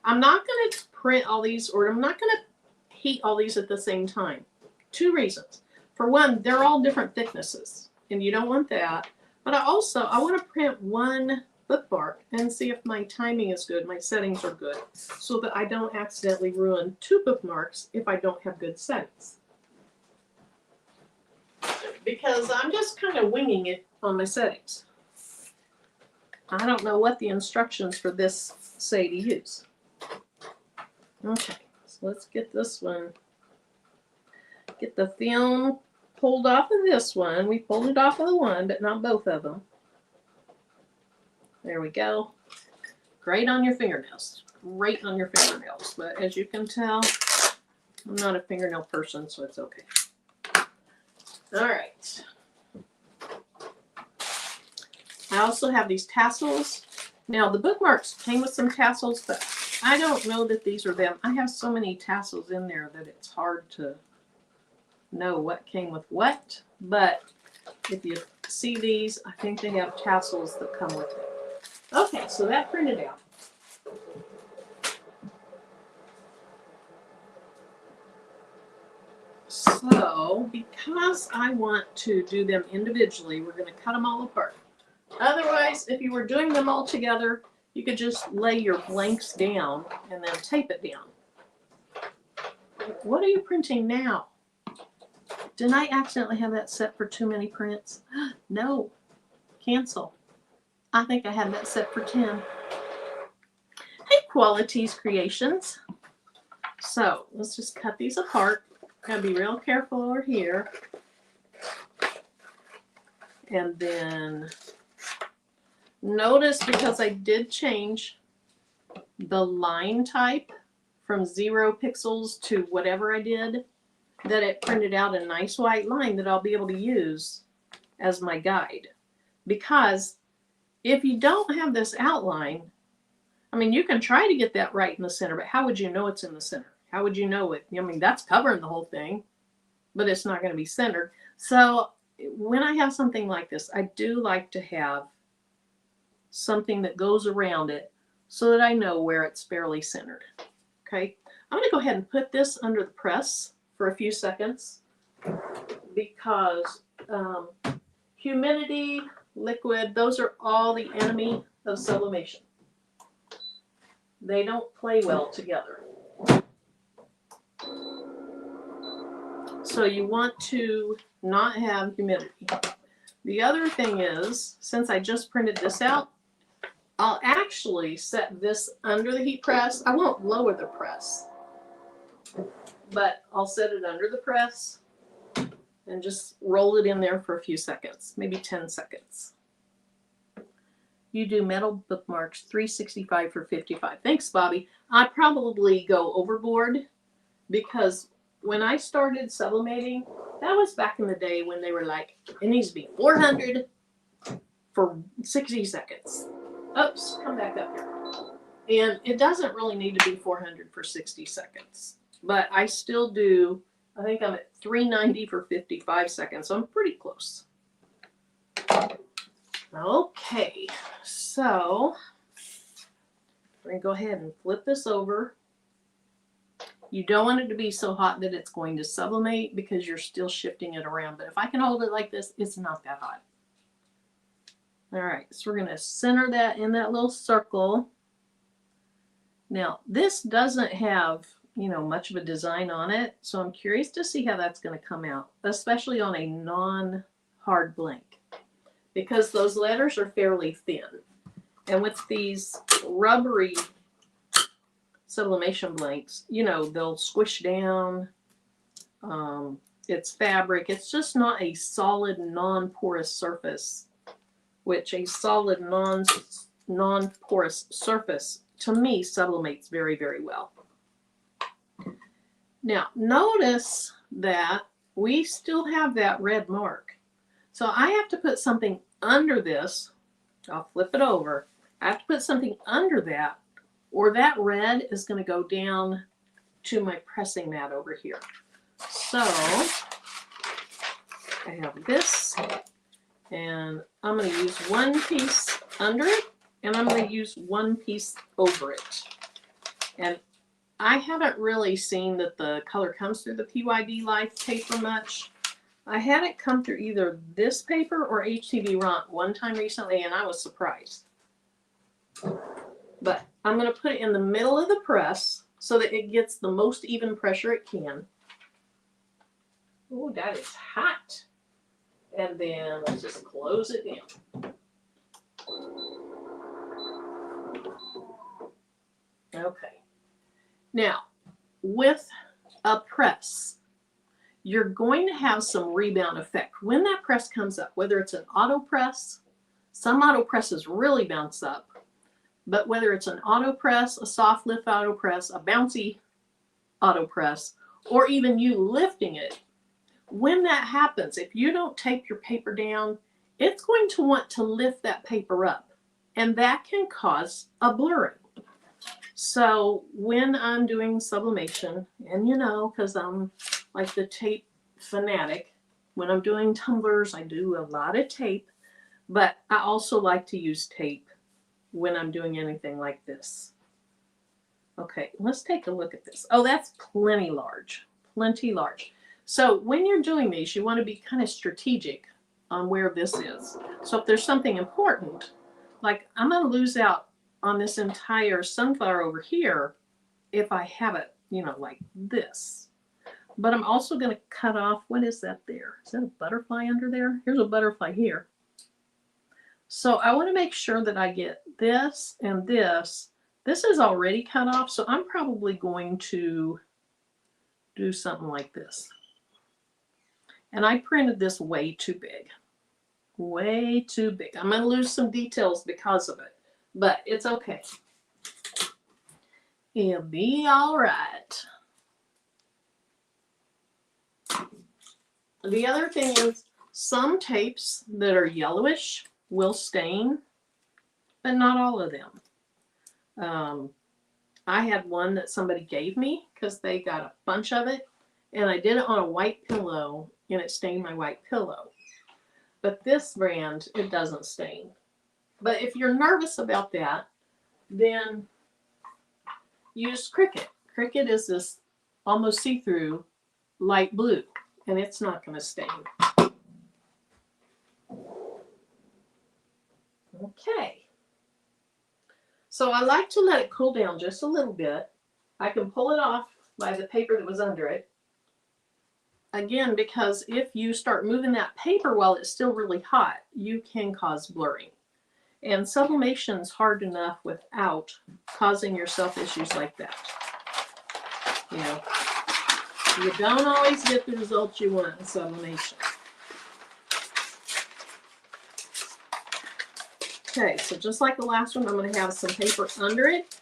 I'm not going to print all these, or I'm not going to heat all these at the same time. Two reasons. For one, they're all different thicknesses, and you don't want that. But I want to print one bookmark and see if my timing is good, my settings are good, so that I don't accidentally ruin two bookmarks if I don't have good settings. Because I'm just kind of winging it on my settings. I don't know what the instructions for this say to use. Okay, so let's get this one. Get the film pulled off of this one. We pulled it off of the one, but not both of them. There we go. Great on your fingernails. Great on your fingernails. But as you can tell, I'm not a fingernail person, so it's okay. All right. I also have these tassels. Now, the bookmarks came with some tassels, but I don't know that these are them. I have so many tassels in there that it's hard to know what came with what. But if you see these, I think they have tassels that come with it. Okay, so that printed out. So, because I want to do them individually, we're going to cut them all apart. Otherwise, if you were doing them all together, you could just lay your blanks down and then tape it down. What are you printing now? Didn't I accidentally have that set for too many prints? No. Cancel. I think I had that set for 10. Hey, Qualities Creations. So let's just cut these apart. Gotta be real careful over here. And then notice, because I did change the line type from 0 pixels to whatever I did, that it printed out a nice white line that I'll be able to use as my guide. Because if you don't have this outline, I mean, you can try to get that right in the center, but how would you know it's in the center? How would you know it? I mean, that's covering the whole thing, but it's not going to be centered. So when I have something like this, I do like to have something that goes around it so that I know where it's fairly centered. Okay, I'm going to go ahead and put this under the press for a few seconds because humidity, liquid, those are all the enemy of sublimation. They don't play well together. So you want to not have humidity. The other thing is, since I just printed this out, I'll actually set this under the heat press. I won't lower the press, but I'll set it under the press and just roll it in there for a few seconds, maybe 10 seconds. You do metal bookmarks, 365 for 55. Thanks, Bobby. I probably go overboard because when I started sublimating, that was back in the day when they were like, it needs to be 400 for 60 seconds. Oops, come back up here. And it doesn't really need to be 400 for 60 seconds. But I still do, I think I'm at 390 for 55 seconds, so I'm pretty close. Okay, so we're going to go ahead and flip this over. You don't want it to be so hot that it's going to sublimate because you're still shifting it around. But if I can hold it like this, it's not that hot. All right, so we're going to center that in that little circle. Now, this doesn't have, you know, much of a design on it, so I'm curious to see how that's going to come out, especially on a non-hard blank, because those letters are fairly thin. And with these rubbery sublimation blanks, you know, they'll squish down. It's fabric. It's just not a solid, non-porous surface, which a solid, non-porous surface, to me, sublimates very, very well. Now, notice that we still have that red mark. So I have to put something under this. I'll flip it over. I have to put something under that, or that red is going to go down to my pressing mat over here. So I have this, and I'm going to use one piece under it, and I'm going to use one piece over it. And I haven't really seen that the color comes through the PYD Life paper much. I had it come through either this paper or HTV Ront one time recently, and I was surprised. But I'm going to put it in the middle of the press so that it gets the most even pressure it can. Oh, that is hot. And then let's just close it down. Okay. Now, with a press, you're going to have some rebound effect. When that press comes up, whether it's an auto press, some auto presses really bounce up, but whether it's an auto press, a soft lift auto press, a bouncy auto press, or even you lifting it, when that happens, if you don't tape your paper down, it's going to want to lift that paper up, and that can cause a blurring. So when I'm doing sublimation, and you know, because I'm like the tape fanatic, when I'm doing tumblers, I do a lot of tape, but I also like to use tape when I'm doing anything like this. Okay, let's take a look at this. Oh, that's plenty large, plenty large. So when you're doing these, you want to be kind of strategic on where this is. So if there's something important, like I'm going to lose out on this entire sunflower over here if I have it, you know, like this. But I'm also going to cut off, what is that there? Is that a butterfly under there? Here's a butterfly here. So I want to make sure that I get this and this. This is already cut off, so I'm probably going to do something like this. And I printed this way too big. Way too big. I'm going to lose some details because of it, but it's okay. It'll be all right. The other thing is some tapes that are yellowish will stain, but not all of them. I had one that somebody gave me because they got a bunch of it, and I did it on a white pillow, and it stained my white pillow. But this brand, it doesn't stain. But if you're nervous about that, then use Cricut. Cricut is this almost see-through light blue, and it's not going to stain. Okay. So I like to let it cool down just a little bit. I can pull it off by the paper that was under it. Again, because if you start moving that paper while it's still really hot, you can cause blurring. And sublimation's hard enough without causing yourself issues like that. You know, you don't always get the results you want in sublimation. Okay, so just like the last one, I'm going to have some paper under it.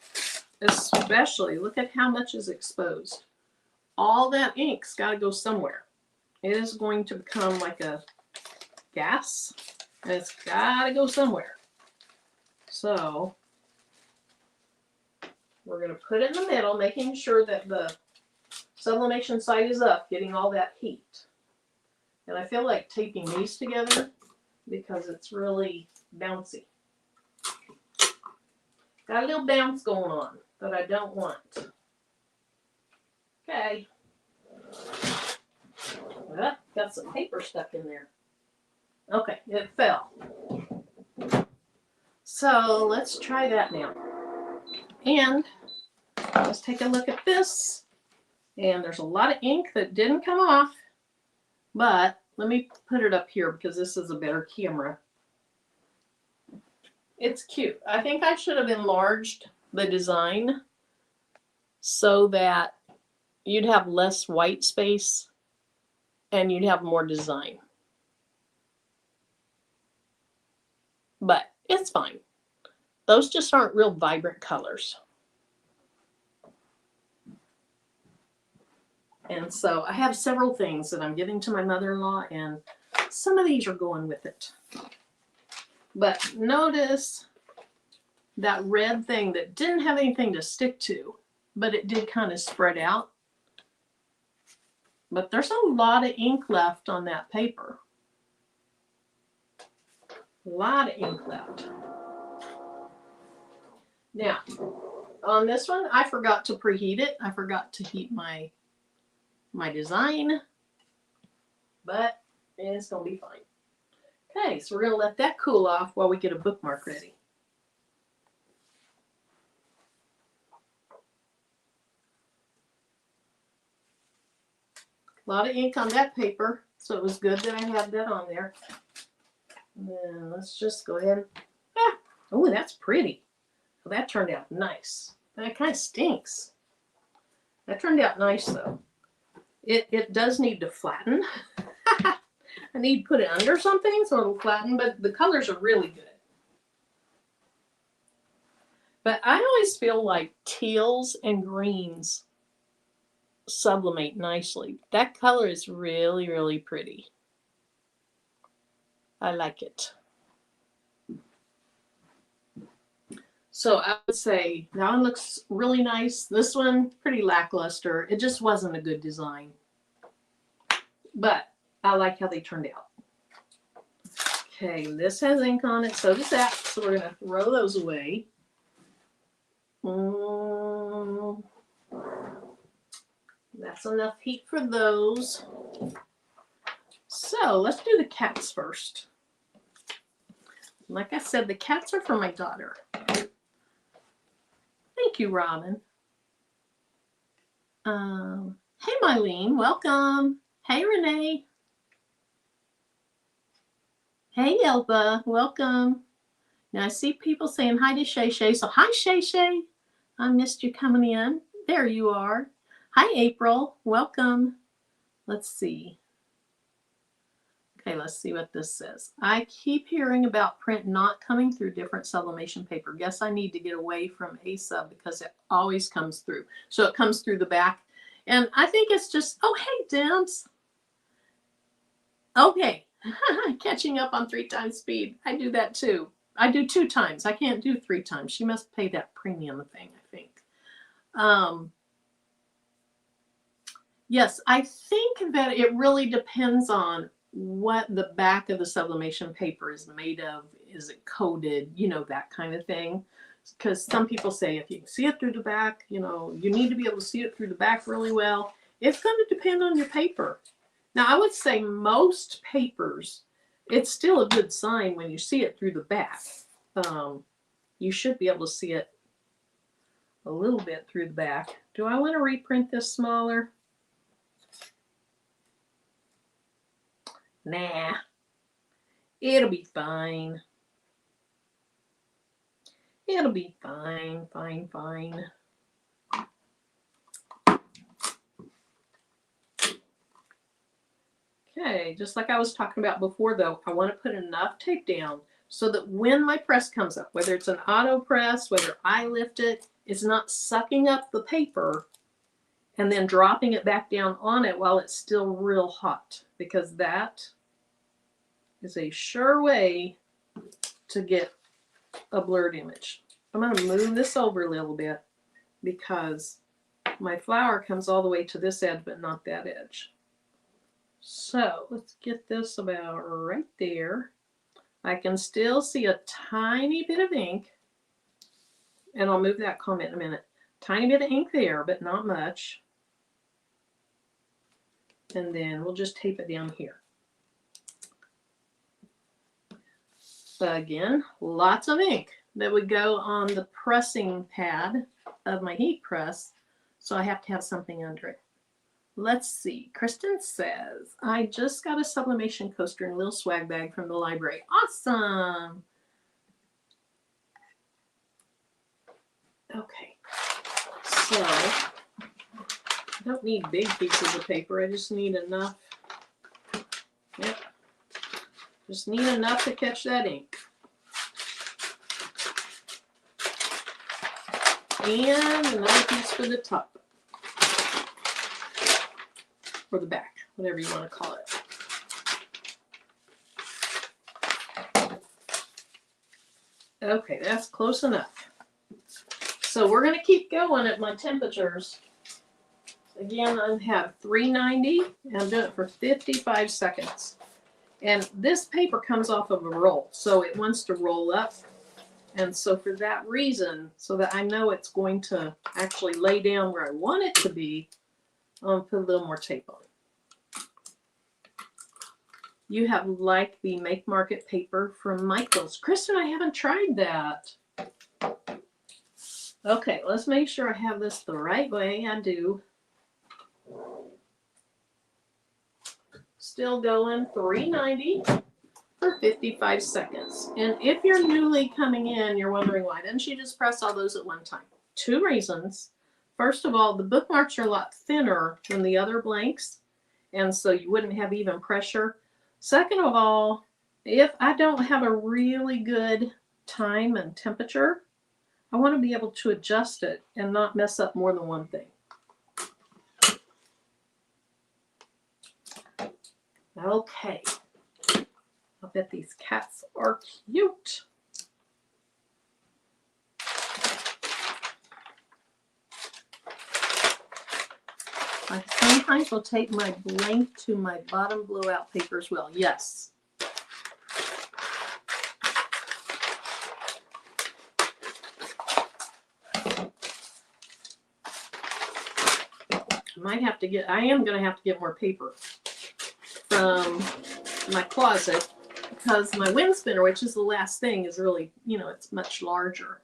Especially, look at how much is exposed. All that ink's got to go somewhere. It is going to become like a gas, and it's got to go somewhere. So we're going to put it in the middle, making sure that the sublimation side is up, getting all that heat. And I feel like taping these together because it's really bouncy. Got a little bounce going on that I don't want. Okay. Got some paper stuck in there. Okay, it fell. So let's try that now. And let's take a look at this. And there's a lot of ink that didn't come off. But let me put it up here because this is a better camera. It's cute. I think I should have enlarged the design so that you'd have less white space and you'd have more design. But it's fine. Those just aren't real vibrant colors. And so I have several things that I'm giving to my mother-in-law, and some of these are going with it. But notice that red thing that didn't have anything to stick to, but it did kind of spread out. But there's a lot of ink left on that paper. A lot of ink left. Now, on this one, I forgot to preheat it. I forgot to heat my design, but it's going to be fine. Okay, so we're going to let that cool off while we get a bookmark ready. A lot of ink on that paper, so it was good that I had that on there. And then let's just go ahead. Oh, that's pretty. Well, that turned out nice. That kind of stinks. That turned out nice, though. It does need to flatten. I need to put it under something so it'll flatten, but the colors are really good. But I always feel like teals and greens sublimate nicely. That color is really, really pretty. I like it. So I would say that one looks really nice. This one, pretty lackluster. It just wasn't a good design. But I like how they turned out. Okay, this has ink on it, so does that. So we're going to throw those away. That's enough heat for those. So let's do the cats first. Like I said, the cats are for my daughter. Thank you, Robin. Hey, Mylene, welcome. Hey, Renee. Hey, Elba, welcome. And I see people saying hi to Shay Shay. So hi, Shay Shay. I missed you coming in. There you are. Hi, April. Welcome. Let's see. Okay, let's see what this says. I keep hearing about print not coming through different sublimation paper. Guess I need to get away from A-sub because it always comes through. So it comes through the back. And I think it's just, oh, hey, Dimps. Okay, catching up on 3 times speed. I do that too. I do 2 times. I can't do 3 times. She must pay that premium thing, I think. Yes, I think that it really depends on what the back of the sublimation paper is made of. Is it coated? You know, that kind of thing. Because some people say if you can see it through the back, you know, you need to be able to see it through the back really well. It's going to depend on your paper. Now, I would say most papers, it's still a good sign when you see it through the back. You should be able to see it a little bit through the back. Do I want to reprint this smaller? Nah, it'll be fine. It'll be fine, fine, fine. Okay, just like I was talking about before though, I want to put enough tape down so that when my press comes up, whether it's an auto press, whether I lift it, it's not sucking up the paper and then dropping it back down on it while it's still real hot, because that is a sure way to get a blurred image. I'm going to move this over a little bit because my flower comes all the way to this edge, but not that edge. So let's get this about right there. I can still see a tiny bit of ink, and I'll move that comment in a minute. Tiny bit of ink there, but not much. And then we'll just tape it down here. Again, lots of ink that would go on the pressing pad of my heat press, so I have to have something under it. Let's see. Kristen says, I just got a sublimation coaster and a little swag bag from the library. Awesome. Okay. So, I don't need big pieces of paper. I just need enough. Yep. Just need enough to catch that ink. And another piece for the top. Or the back, whatever you want to call it. Okay, that's close enough. So we're going to keep going at my temperatures. Again, I have 390, and I'm doing it for 55 seconds. And this paper comes off of a roll, so it wants to roll up. And so for that reason, so that I know it's going to actually lay down where I want it to be, I'll put a little more tape on. You have like the Make Market paper from Michaels. Kristen, I haven't tried that. Okay, let's make sure I have this the right way. I do. Still going 390 for 55 seconds. And if you're newly coming in, you're wondering why didn't you just press all those at one time? 2 reasons. First of all, the bookmarks are a lot thinner than the other blanks, and so you wouldn't have even pressure. Second of all, if I don't have a really good time and temperature, I want to be able to adjust it and not mess up more than one thing. Okay. I bet these cats are cute. I sometimes will take my blank to my bottom blowout paper as well. Yes. I am going to have to get more paper from my closet, because my wind spinner, which is the last thing, is really, you know, it's much larger.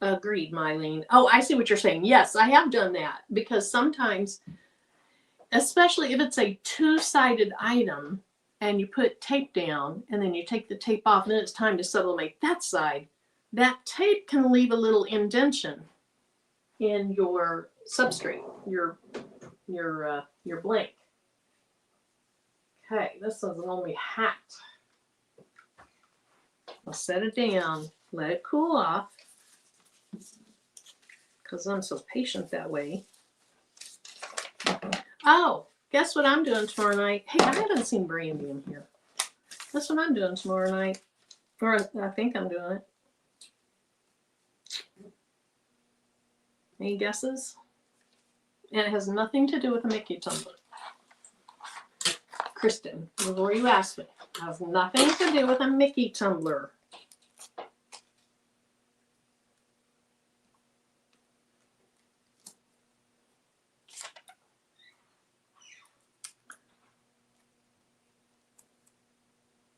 Agreed, Mylene. Oh, I see what you're saying. Yes, I have done that, because sometimes, especially if it's a 2-sided item, and you put tape down and then you take the tape off and then it's time to sublimate that side, that tape can leave a little indentation in your substrate, your blank. Okay, this one's only hot. I'll set it down, let it cool off, because I'm so patient that way. Oh, guess what I'm doing tomorrow night? Hey, I haven't seen Brandy in here. Guess what I'm doing tomorrow night? Or I think I'm doing it. Any guesses? And it has nothing to do with a Mickey tumbler. Kristen, before you ask me, it has nothing to do with a Mickey tumbler.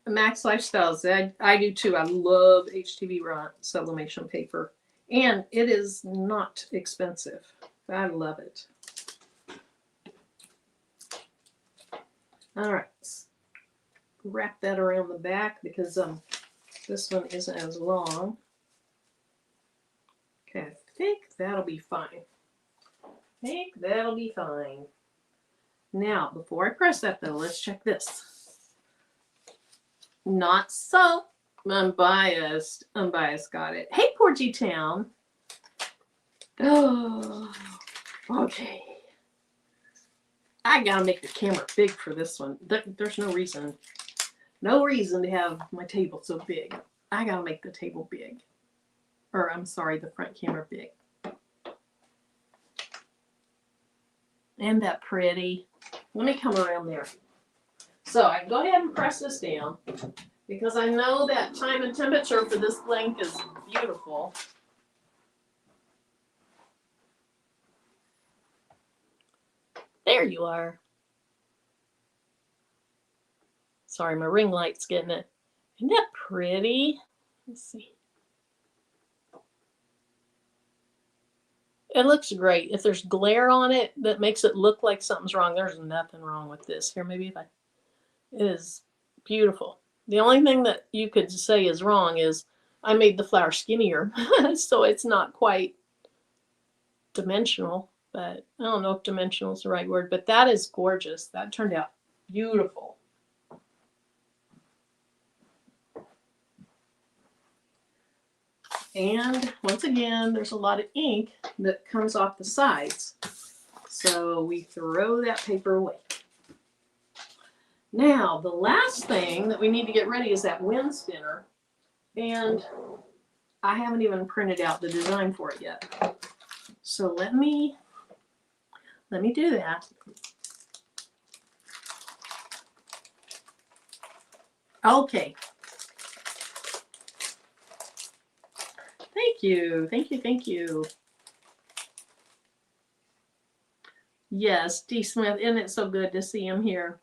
Max Lifestyles, I do too. I love HTV sublimation paper. And it is not expensive. I love it. All right. Wrap that around the back because this one isn't as long. Okay, I think that'll be fine. Now, before I press that though, let's check this. Not so unbiased. Unbiased got it. Hey, Porgy Town. Oh, okay. I gotta make the camera big for this one. There's no reason to have my table so big. I gotta make the table big. Or I'm sorry, the front camera big. Isn't that pretty? Let me come around there. So I go ahead and press this down because I know that time and temperature for this blank is beautiful. There you are. Sorry, my ring light's getting it. Isn't that pretty? Let's see. It looks great. If there's glare on it that makes it look like something's wrong, there's nothing wrong with this. Here, maybe if I... It is beautiful. The only thing that you could say is wrong is I made the flower skinnier, so it's not quite dimensional. But I don't know if dimensional is the right word, but that is gorgeous. That turned out beautiful. And once again, there's a lot of ink that comes off the sides. So we throw that paper away. Now, the last thing that we need to get ready is that wind spinner. And I haven't even printed out the design for it yet. So let me do that. Okay. Thank you. Thank you. Thank you. Yes, D. Smith. Isn't it so good to see him here?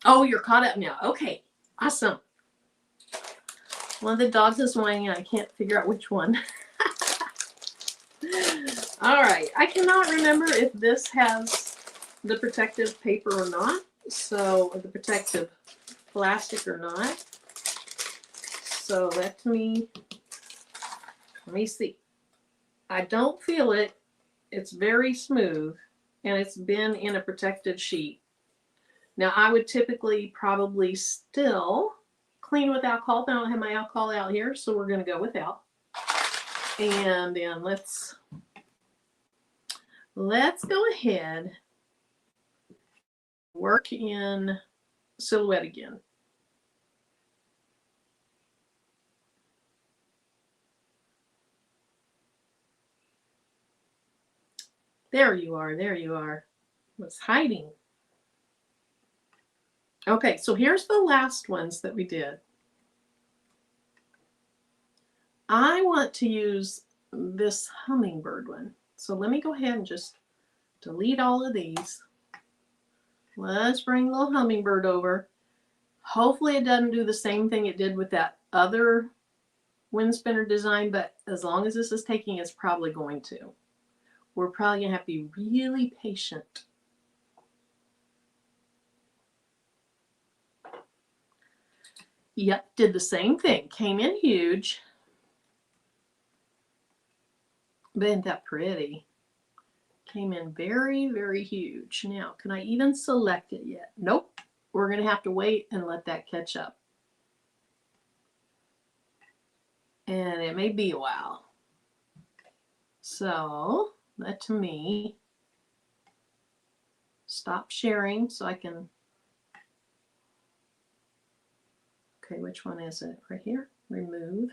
Oh, you're caught up now. Okay. Awesome. One of the dogs is whining and I can't figure out which one. All right. I cannot remember if this has the protective paper or not. So, or the protective plastic or not. So let me see. I don't feel it. It's very smooth and it's been in a protected sheet. Now I would typically probably still clean with alcohol, but I don't have my alcohol out here, so we're going to go without. And then let's go ahead, work in silhouette again. There you are. There you are. What's hiding? Okay, so here's the last ones that we did. I want to use this hummingbird one. So let me go ahead and just delete all of these. Let's bring the little hummingbird over. Hopefully it doesn't do the same thing it did with that other wind spinner design, but as long as this is taking, it's probably going to. we're probably going to have to be really patient. Yep, did the same thing. Came in huge. But isn't that pretty? Came in very, very huge. Now, can I even select it yet? Nope. We're going to have to wait and let that catch up. And it may be a while. So, let me stop sharing so I can... Okay, which one is it? Right here. Remove.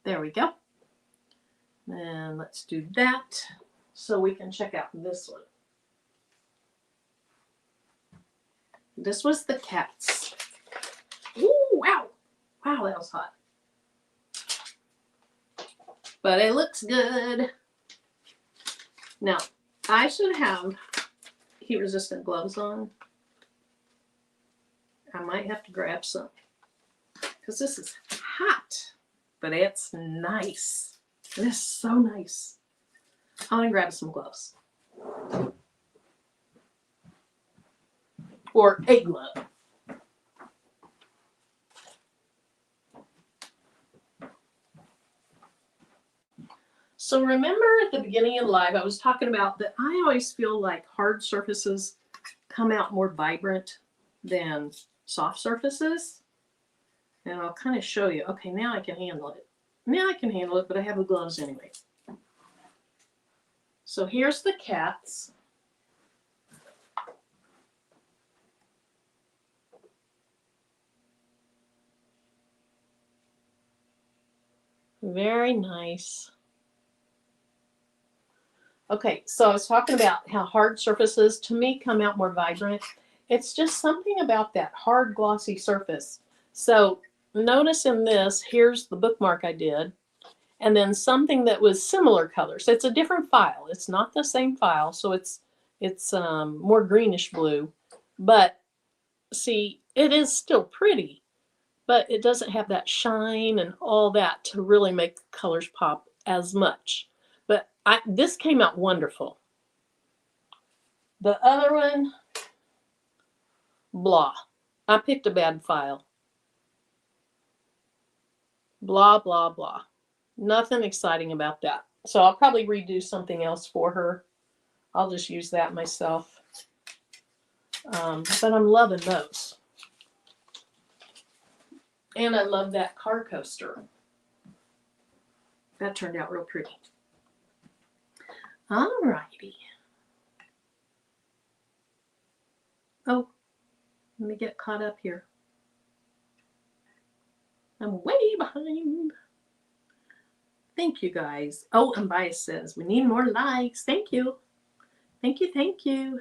There we go. And let's do that so we can check out this one. This was the cats. Ooh, wow. Wow, that was hot. But it looks good. Now, I should have heat-resistant gloves on. I might have to grab some because this is hot, but it's nice. It is so nice. I'm going to grab some gloves. Or a glove. So remember at the beginning of the live, I was talking about that I always feel like hard surfaces come out more vibrant than soft surfaces. And I'll kind of show you. Okay, now I can handle it. Now I can handle it, but I have the gloves anyway. So here's the cats. Very nice. Okay, so I was talking about how hard surfaces to me come out more vibrant. It's just something about that hard glossy surface. So notice in this, here's the bookmark I did, and then something that was similar colors. It's a different file. It's not the same file, so it's more greenish blue. But see, it is still pretty, but it doesn't have that shine and all that to really make the colors pop as much. But this came out wonderful. The other one, blah. I picked a bad file. Blah, blah, blah. Nothing exciting about that. So I'll probably redo something else for her. I'll just use that myself. But I'm loving those. And I love that car coaster. That turned out real pretty. Alrighty. Oh, let me get caught up here. I'm way behind. Thank you, guys. Oh, and Bias says, we need more likes. Thank you. Thank you, thank you.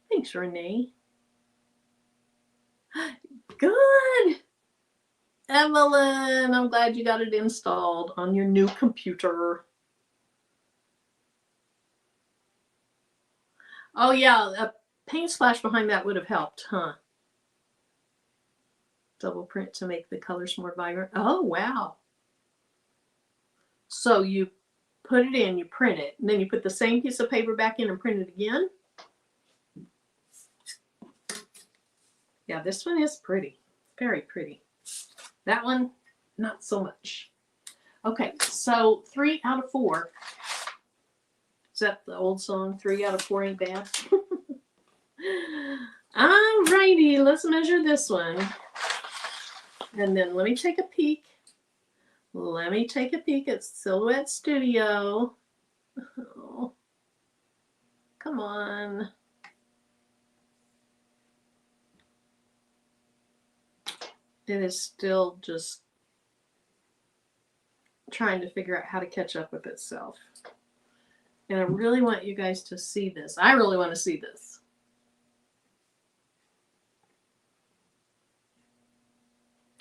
Thanks, Renee. Good. Evelyn, I'm glad you got it installed on your new computer. Oh, yeah, a paint splash behind that would have helped, huh? Double print to make the colors more vibrant. Oh, wow. So you put it in, you print it, and then you put the same piece of paper back in and print it again. Yeah, this one is pretty. Very pretty. That one, not so much. Okay, so 3 out of 4. Is that the old song? 3 out of 4 ain't bad. Alrighty, let's measure this one. And then let me take a peek. Let me take a peek at Silhouette Studio. Oh, come on. It is still just trying to figure out how to catch up with itself. And I really want you guys to see this. I really want to see this.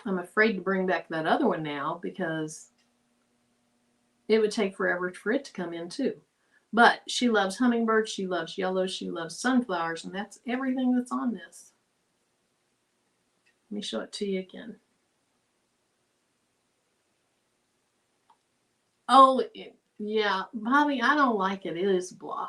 I'm afraid to bring back that other one now because it would take forever for it to come in too. But she loves hummingbirds, she loves yellows, she loves sunflowers, and that's everything that's on this. Let me show it to you again. Oh, Yeah, Bobby, I don't like it. It is blah.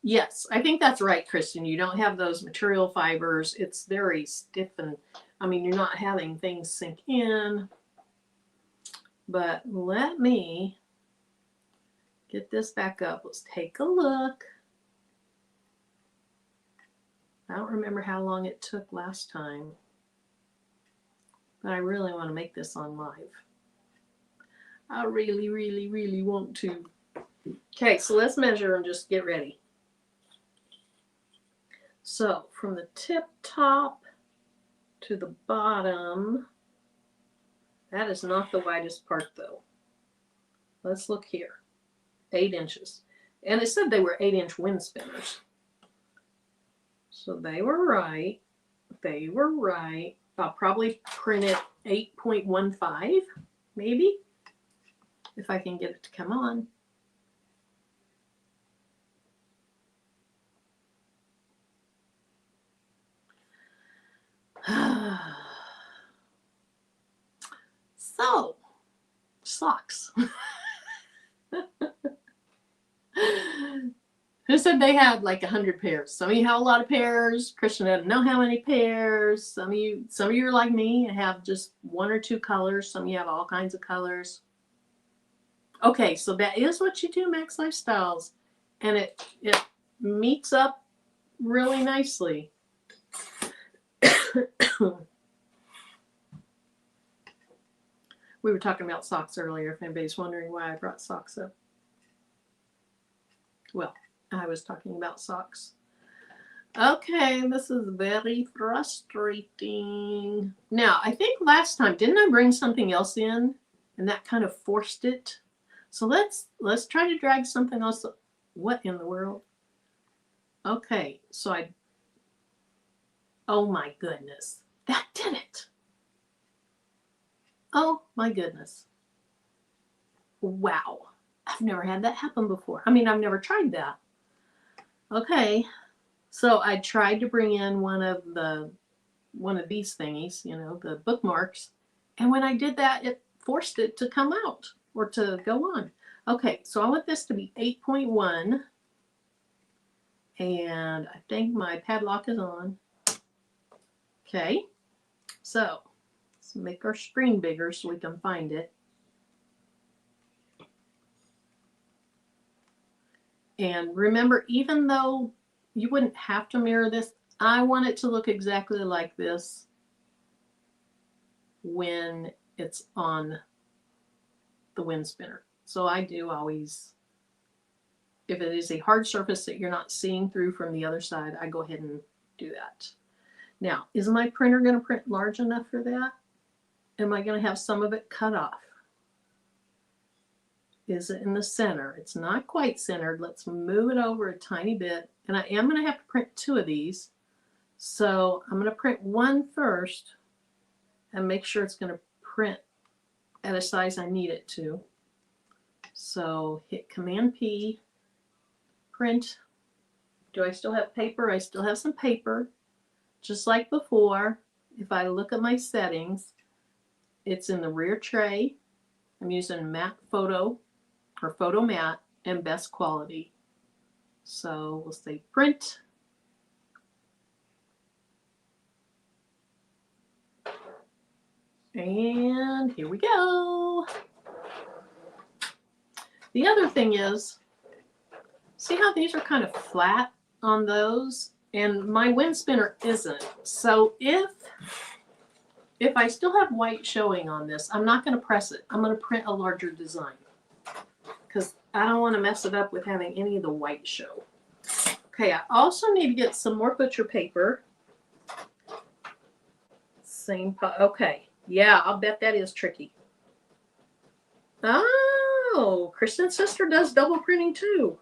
Yes, I think that's right, Kristen. You don't have those material fibers. It's very stiff, and I mean, you're not having things sink in. But let me get this back up. Let's take a look. I don't remember how long it took last time, but I really want to make this on live. I really, really, really want to. Okay, so let's measure and just get ready. So from the tip top to the bottom, that is not the widest part though. Let's look here. 8 inches. And it said they were 8-inch wind spinners. So they were right. They were right. I'll probably print it 8.15, maybe, if I can get it to come on. So, socks. Who said they had like 100 pairs? Some of you have a lot of pairs. Christian doesn't know how many pairs. Some of you are like me and have just 1 or 2 colors. Some of you have all kinds of colors. Okay, so that is what you do, Max Lifestyles, and it meets up really nicely. We were talking about socks earlier, if anybody's wondering why I brought socks up. Well, I was talking about socks. Okay, this is very frustrating. Now, I think last time, didn't I bring something else in? And that kind of forced it. So let's try to drag something else. What in the world? Okay, so oh my goodness. That did it. Oh my goodness. Wow. I've never had that happen before. I mean, I've never tried that. Okay. So I tried to bring in one of these thingies, you know, the bookmarks. And when I did that, it forced it to come out or to go on. Okay, so I want this to be 8.1. And I think my padlock is on. Okay, so let's make our screen bigger so we can find it. And remember, even though you wouldn't have to mirror this, I want it to look exactly like this when it's on the wind spinner. So I do always, if it is a hard surface that you're not seeing through from the other side, I go ahead and do that. Now, is my printer going to print large enough for that? Am I going to have some of it cut off? Is it in the center? It's not quite centered. Let's move it over a tiny bit. And I am going to have to print 2 of these. So I'm going to print one first and make sure it's going to print at a size I need it to. So hit Command P, print. Do I still have paper? I still have some paper. Just like before, if I look at my settings, it's in the rear tray. I'm using matte photo or photo matte and best quality. So we'll say print. And here we go. The other thing is, see how these are kind of flat on those? And my wind spinner isn't. So if I still have white showing on this, I'm not going to press it. I'm going to print a larger design because I don't want to mess it up with having any of the white show. Okay, I also need to get some more butcher paper. Okay, yeah, I'll bet that is tricky. Oh, Kristen's sister does double printing too.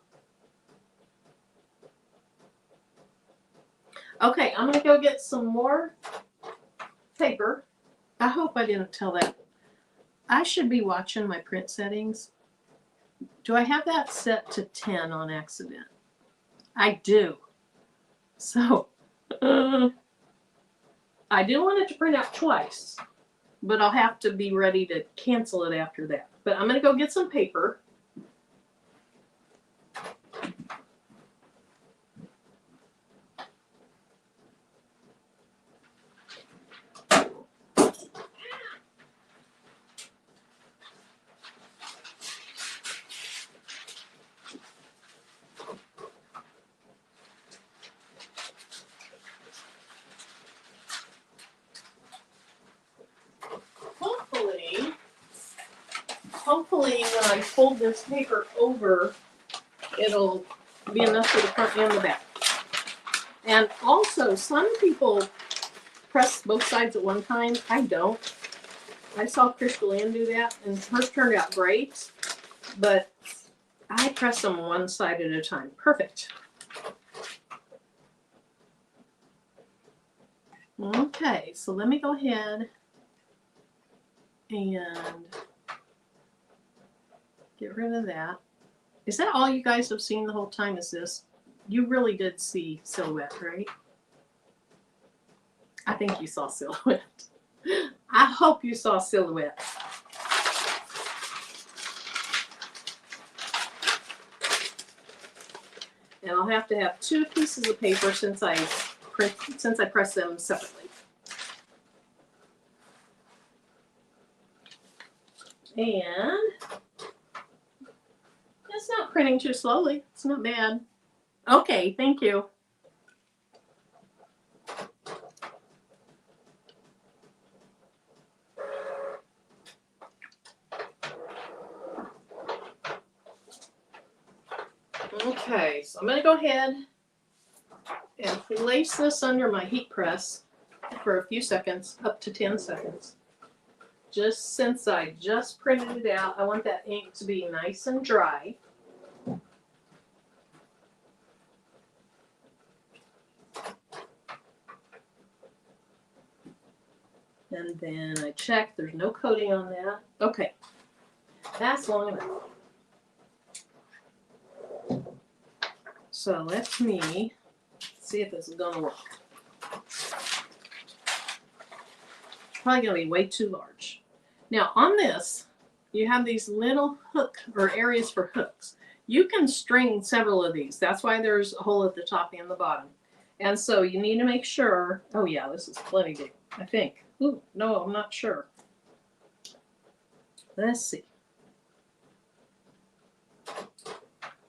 Okay, I'm going to go get some more paper. I hope I didn't tell that. I should be watching my print settings. Do I have that set to 10 on accident? I do. So, I do want it to print out twice. but I'll have to be ready to cancel it after that. But I'm going to go get some paper. Hopefully when I fold this paper over, it'll be enough for the front and the back. And also, some people press both sides at one time. I don't. I saw Crystal Ann do that, and hers turned out great. But I press them one side at a time. Perfect. Okay, so let me go ahead and get rid of that. Is that all you guys have seen the whole time is this? You really did see silhouette, right? I think you saw silhouette. I hope you saw silhouette. And I'll have to have 2 pieces of paper since I press them separately. And it's not printing too slowly. It's not bad. Okay, thank you. Okay, so I'm going to go ahead and place this under my heat press for a few seconds, up to 10 seconds. Just since I just printed it out, I want that ink to be nice and dry. And then I check, there's no coating on that. Okay, that's long enough. So let me see if this is going to work. Probably going to be way too large. Now on this, you have these little hook or areas for hooks. You can string several of these. That's why there's a hole at the top and the bottom. And so you need to make sure, oh yeah, this is plenty big, I think. Ooh, no, I'm not sure. Let's see.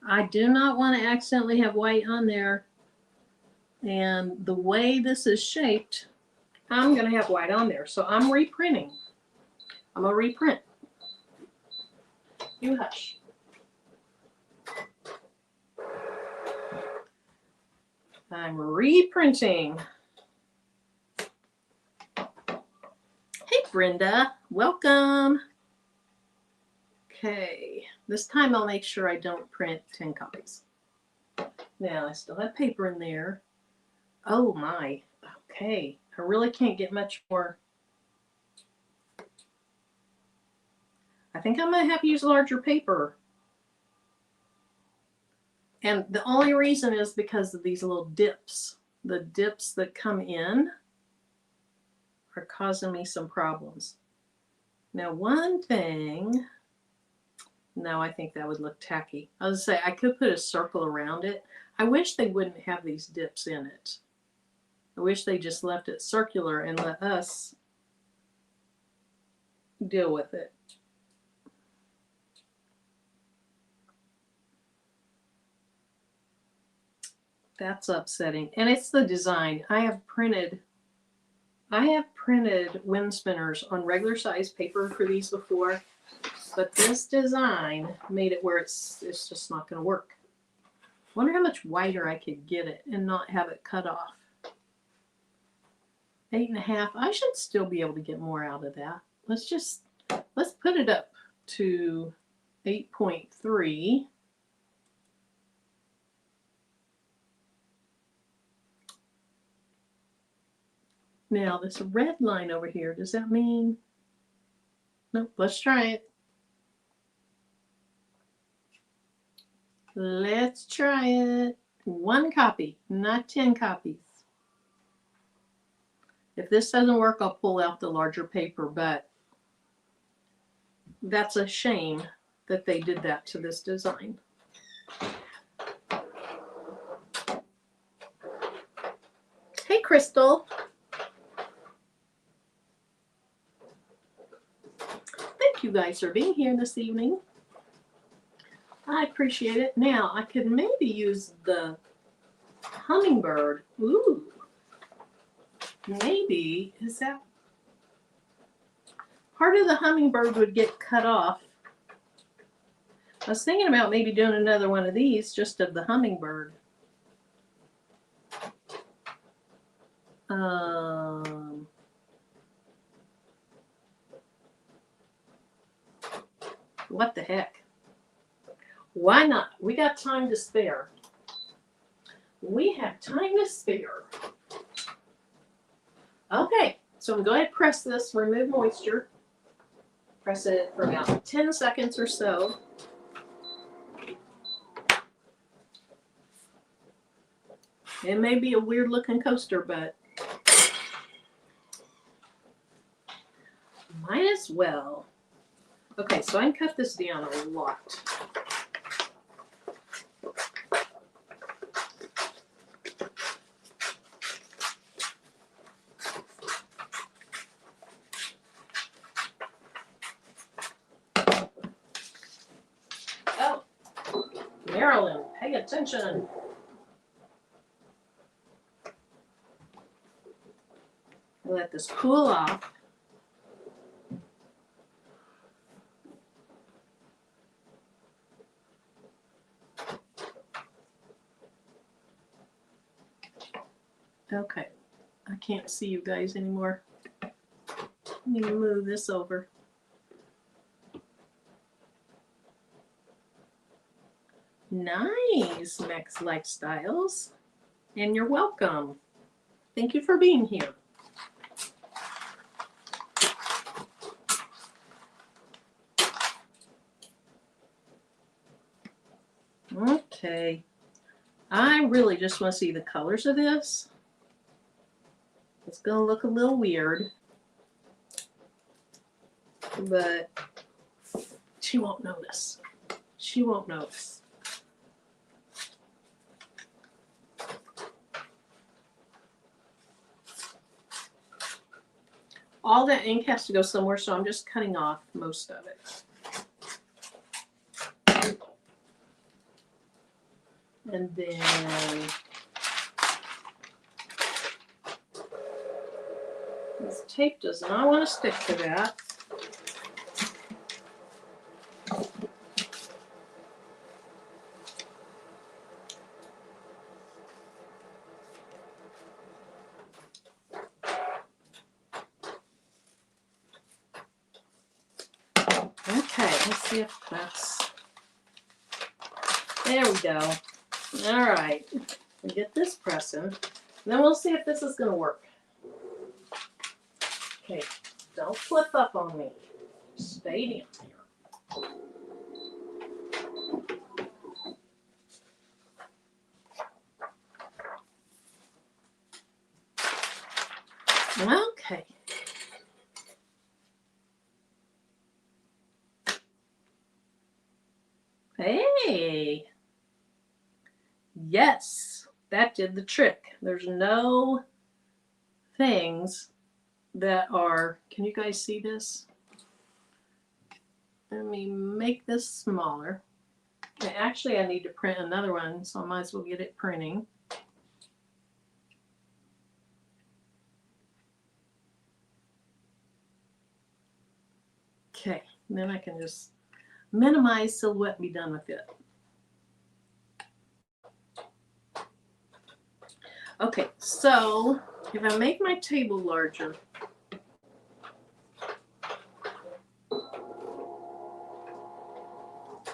I do not want to accidentally have white on there. And the way this is shaped, I'm going to have white on there. So I'm reprinting. I'm going to reprint. You hush. I'm reprinting. Hey, Brenda. Welcome. Okay. This time I'll make sure I don't print 10 copies. Now, I still have paper in there. Oh, my. Okay. I really can't get much more. I think I'm going to have to use larger paper. And the only reason is because of these little dips. The dips that come in are causing me some problems. Now, one thing, no, I think that would look tacky. I was going to say, I could put a circle around it. I wish they wouldn't have these dips in it. I wish they just left it circular and let us deal with it. That's upsetting. And it's the design. I have printed wind spinners on regular size paper for these before, but this design made it where it's just not going to work. Wonder how much wider I could get it and not have it cut off. 8.5. I should still be able to get more out of that. Let's put it up to 8.3. Now, this red line over here, does that mean? Nope, let's try it. Let's try it. 1 copy, not 10 copies. If this doesn't work, I'll pull out the larger paper, but that's a shame that they did that to this design. Hey, Crystal. Thank you guys for being here this evening. I appreciate it. Now, I could maybe use the hummingbird. Ooh. Maybe, is that part of the hummingbird would get cut off. I was thinking about maybe doing another one of these just of the hummingbird. What the heck? Why not? We got time to spare. We have time to spare. Okay, so I'm going to go ahead and press this, remove moisture. Press it for about 10 seconds or so. It may be a weird looking coaster, but might as well. Okay, so I can cut this down a lot. Oh, Marilyn, pay attention. Let this cool off. Okay, I can't see you guys anymore. Let me move this over. Nice, Max Lifestyles. And you're welcome. Thank you for being here. Okay. I really just want to see the colors of this. It's going to look a little weird, but she won't notice. She won't notice. All that ink has to go somewhere, so I'm just cutting off most of it. And then this tape does not want to stick to that. Okay, let's see if that's, there we go. All right, we'll get this pressing, and then we'll see if this is going to work. Okay, don't flip up on me. Stay down here. Okay. Hey. Yes, that did the trick. There's no things that are, can you guys see this? Let me make this smaller. Okay, actually, I need to print another one, so I might as well get it printing. Okay, then I can just minimize silhouette and be done with it. Okay, so if I make my table larger,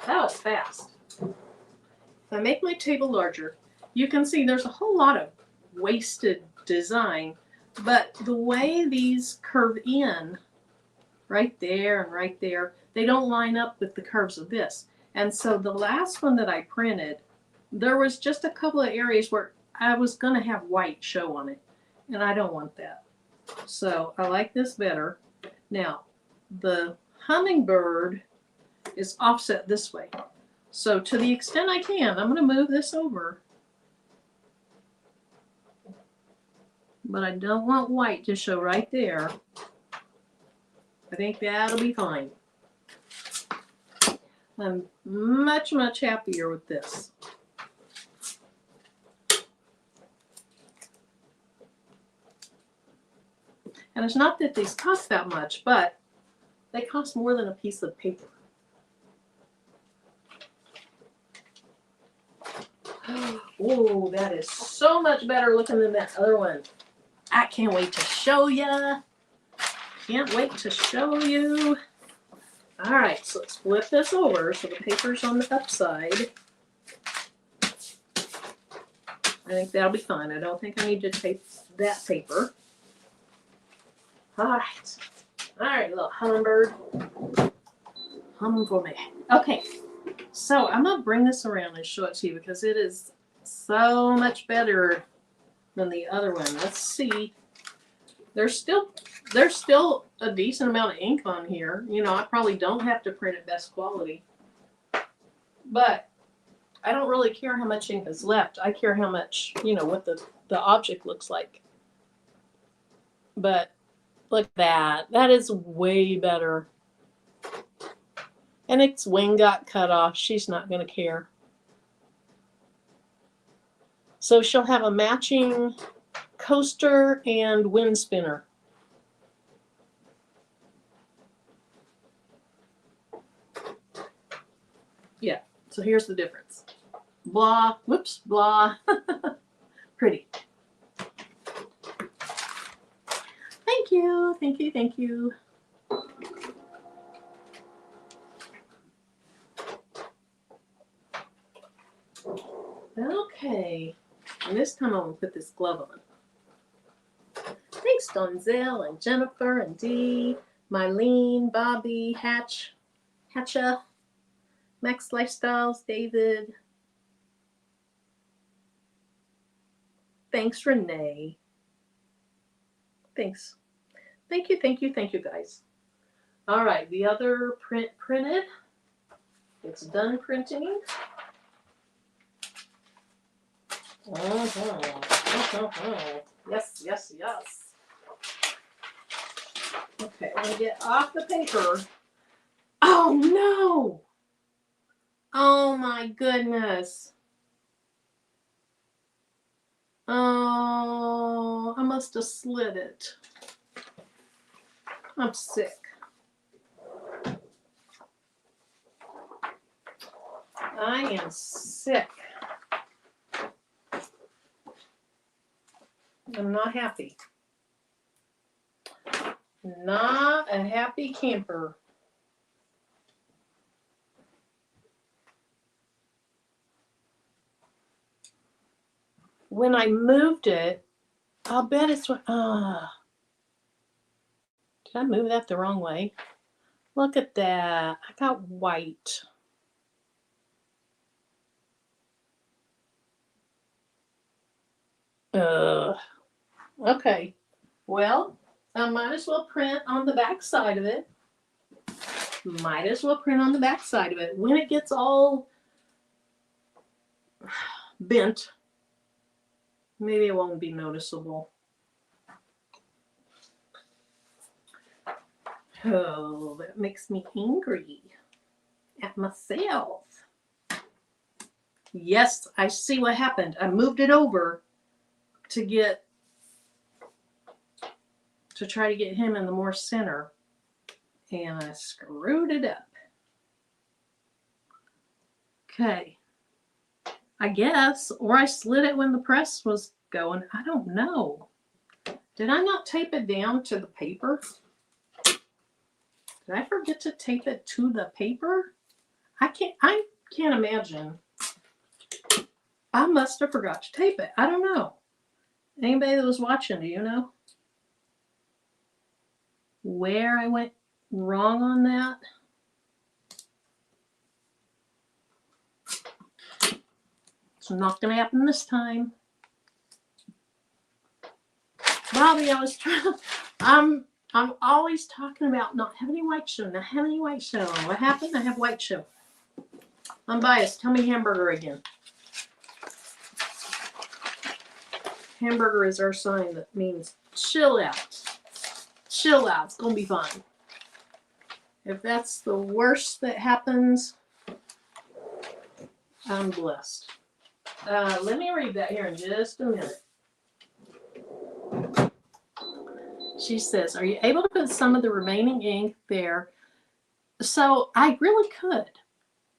that was fast. If I make my table larger, you can see there's a whole lot of wasted design, but the way these curve in, right there and right there, they don't line up with the curves of this. And so the last one that I printed, there was just a couple of areas where I was going to have white show on it, and I don't want that. So I like this better. Now, the hummingbird is offset this way. So to the extent I can, I'm going to move this over. But I don't want white to show right there. I think that'll be fine. I'm much, much happier with this. And it's not that these cost that much, but they cost more than a piece of paper. Oh, that is so much better looking than that other one. I can't wait to show ya. Can't wait to show you. All right, so let's flip this over so the paper's on the upside. I think that'll be fine. I don't think I need to tape that paper. All right, little hummingbird. Hum for me. Okay, so I'm gonna bring this around and show it to you because it is so much better than the other one. Let's see. There's still a decent amount of ink on here. You know, I probably don't have to print at best quality, but I don't really care how much ink is left. I care how much, you know, what the object looks like. But look at that. That is way better. And its wing got cut off. She's not going to care. So she'll have a matching coaster and wind spinner. Yeah, so here's the difference. Blah, whoops, blah. Pretty. Thank you, thank you, thank you. Okay, and this time I'm going to put this glove on. Thanks, Donzel and Jennifer and Dee, Mylene, Bobby, Hatcha, Max Lifestyles, David. Thanks, Renee. Thanks. Thank you, thank you, thank you, guys. All right, the other print printed. It's done printing. Yes, yes, yes. Okay, I'm gonna get off the paper. Oh no! Oh my goodness. Oh, I must have slid it. I'm sick. I am sick. I'm not happy. Not a happy camper. When I moved it, I'll bet it's what. Did I move that the wrong way? Look at that. I got white. Okay. Well, I might as well print on the back side of it. Might as well print on the back side of it. When it gets all bent, maybe it won't be noticeable. Oh, that makes me angry at myself. Yes, I see what happened. I moved it over to try to get him in the more center, and I screwed it up. Okay, I guess, or I slid it when the press was going. I don't know. Did I not tape it down to the paper? Did I forget to tape it to the paper? I can't imagine. I must have forgot to tape it. I don't know. Anybody that was watching, do you know where I went wrong on that? It's not going to happen this time. But Robbie, I was trying. I'm always talking about not having any white show. Not having any white show. What happened? I have white show. I'm biased. Tell me hamburger again. Hamburger is our sign that means chill out. Chill out. It's gonna be fine. If that's the worst that happens, I'm blessed. Let me read that here in just a minute. She says, are you able to put some of the remaining ink there? So I really could.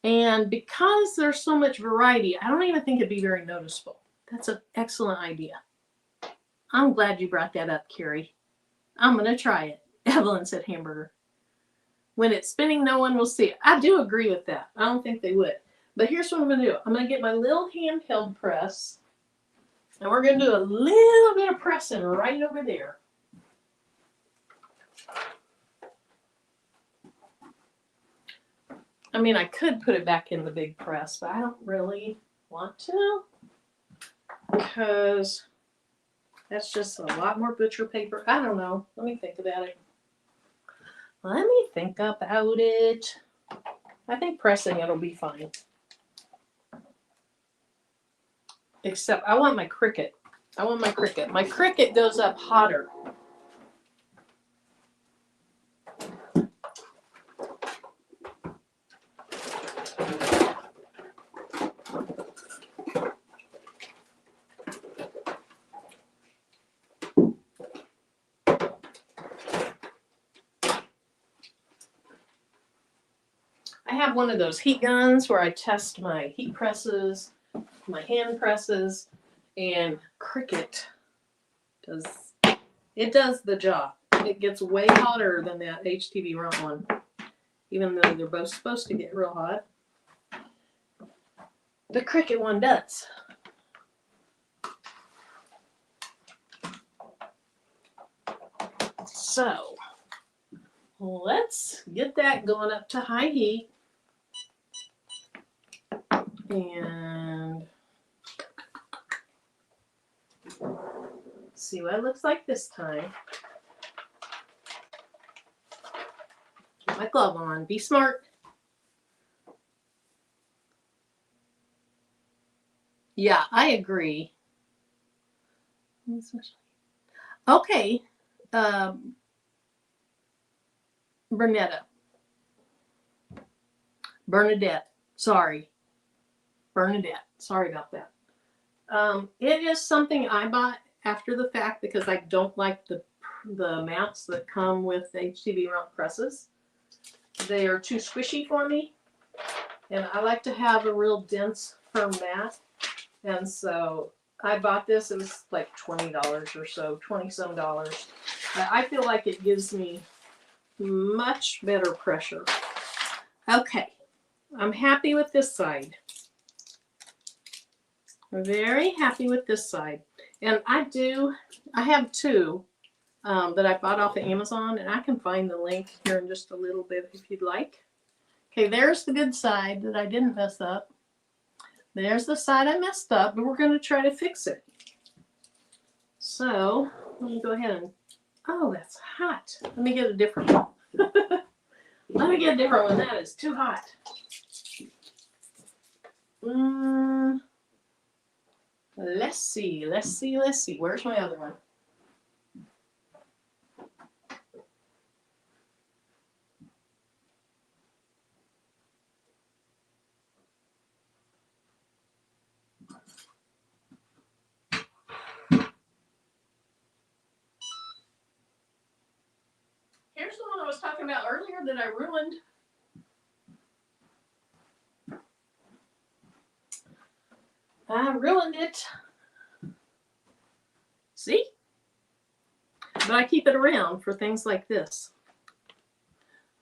And because there's so much variety, I don't even think it'd be very noticeable. That's an excellent idea. I'm glad you brought that up, Carrie. I'm going to try it. Evelyn said hamburger. When it's spinning, no one will see it. I do agree with that. I don't think they would. But here's what I'm going to do. I'm going to get my little handheld press. And we're going to do a little bit of pressing right over there. I mean, I could put it back in the big press, but I don't really want to. Because that's just a lot more butcher paper. I don't know. Let me think about it. Let me think about it. I think pressing it'll be fine. Except I want my Cricut. I want my Cricut. My Cricut goes up hotter. I have one of those heat guns where I test my heat presses, my hand presses, and Cricut does the job. It gets way hotter than that HTV Runt one, even though they're both supposed to get real hot. The Cricut one does. So let's get that going up to high heat. And see what it looks like this time. Get my glove on. Be smart. Yeah, I agree. Okay. Bernadette. Sorry. Bernadette. Sorry about that. It is something I bought after the fact because I don't like the mounts that come with HTV Runt presses. They are too squishy for me. And I like to have a real dense, firm mat. And so I bought this. It was like $20 or so, 20-some dollars. I feel like it gives me much better pressure. Okay. I'm happy with this side. I'm very happy with this side. And I have two that I bought off of Amazon, and I can find the link here in just a little bit if you'd like. Okay, there's the good side that I didn't mess up. There's the side I messed up, but we're going to try to fix it. So, let me go ahead and, oh, that's hot. Let me get a different one. Let me get a different one. That is too hot. Let's see. Where's my other one? Here's the one I was talking about earlier that I ruined. I ruined it. See? But I keep it around for things like this.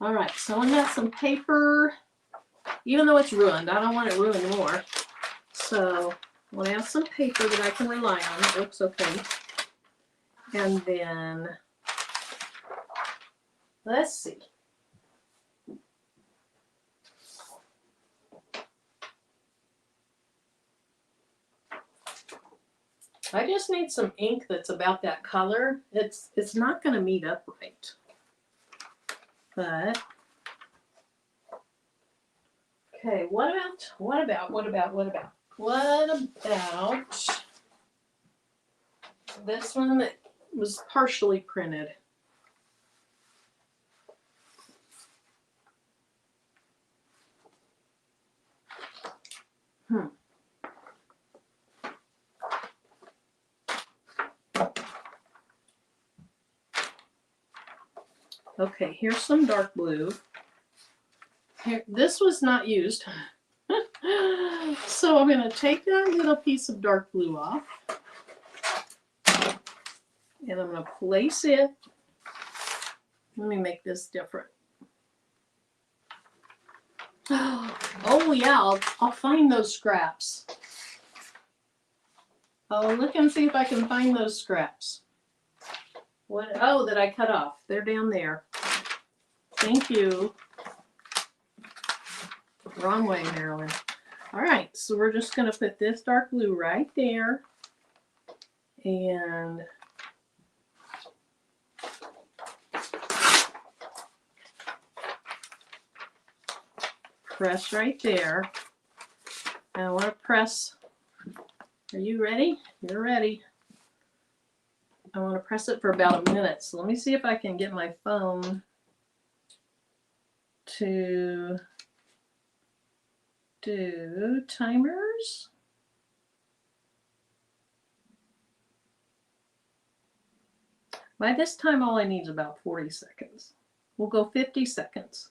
All right, so I got some paper. Even though it's ruined, I don't want it ruined more. So I'm going to have some paper that I can rely on. It looks okay. And then, let's see. I just need some ink that's about that color. It's not going to meet up right. But okay, what about this one that was partially printed? Okay, here's some dark blue. Here, this was not used. So I'm going to take that little piece of dark blue off. And I'm going to place it. Let me make this different. Oh yeah, I'll find those scraps. I'll look and see if I can find those scraps. What? Oh, that I cut off. They're down there. Thank you. Wrong way, Marilyn. All right, so we're just going to put this dark blue right there. And press right there. And I want to press. Are you ready? You're ready. I want to press it for about a minute. So let me see if I can get my phone to do timers. By this time, all I need is about 40 seconds. We'll go 50 seconds.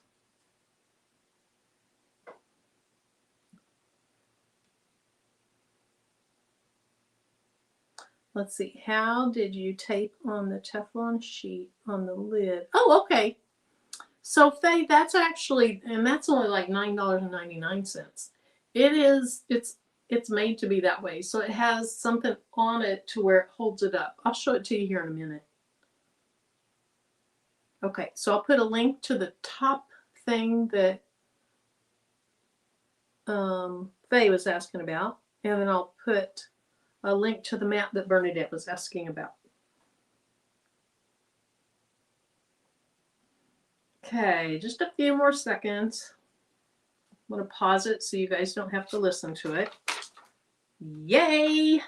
Let's see, how did you tape on the Teflon sheet on the lid? Oh, okay. So Faye, that's actually, and that's only like $9.99. It's made to be that way. So it has something on it to where it holds it up. I'll show it to you here in a minute. Okay, so I'll put a link to the top thing that Faye was asking about, and then I'll put a link to the map that Bernadette was asking about. Okay, just a few more seconds. I'm going to pause it so you guys don't have to listen to it. Yay!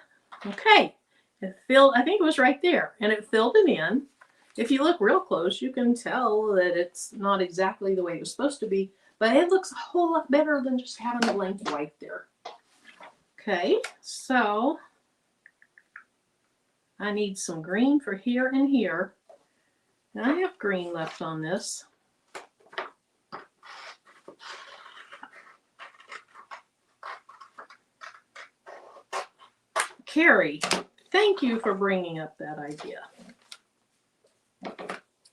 Okay, it filled, I think it was right there, and it filled it in. If you look real close, you can tell that it's not exactly the way it was supposed to be, but it looks a whole lot better than just having a blank white there. Okay, so I need some green for here and here. And I have green left on this. Carrie, thank you for bringing up that idea.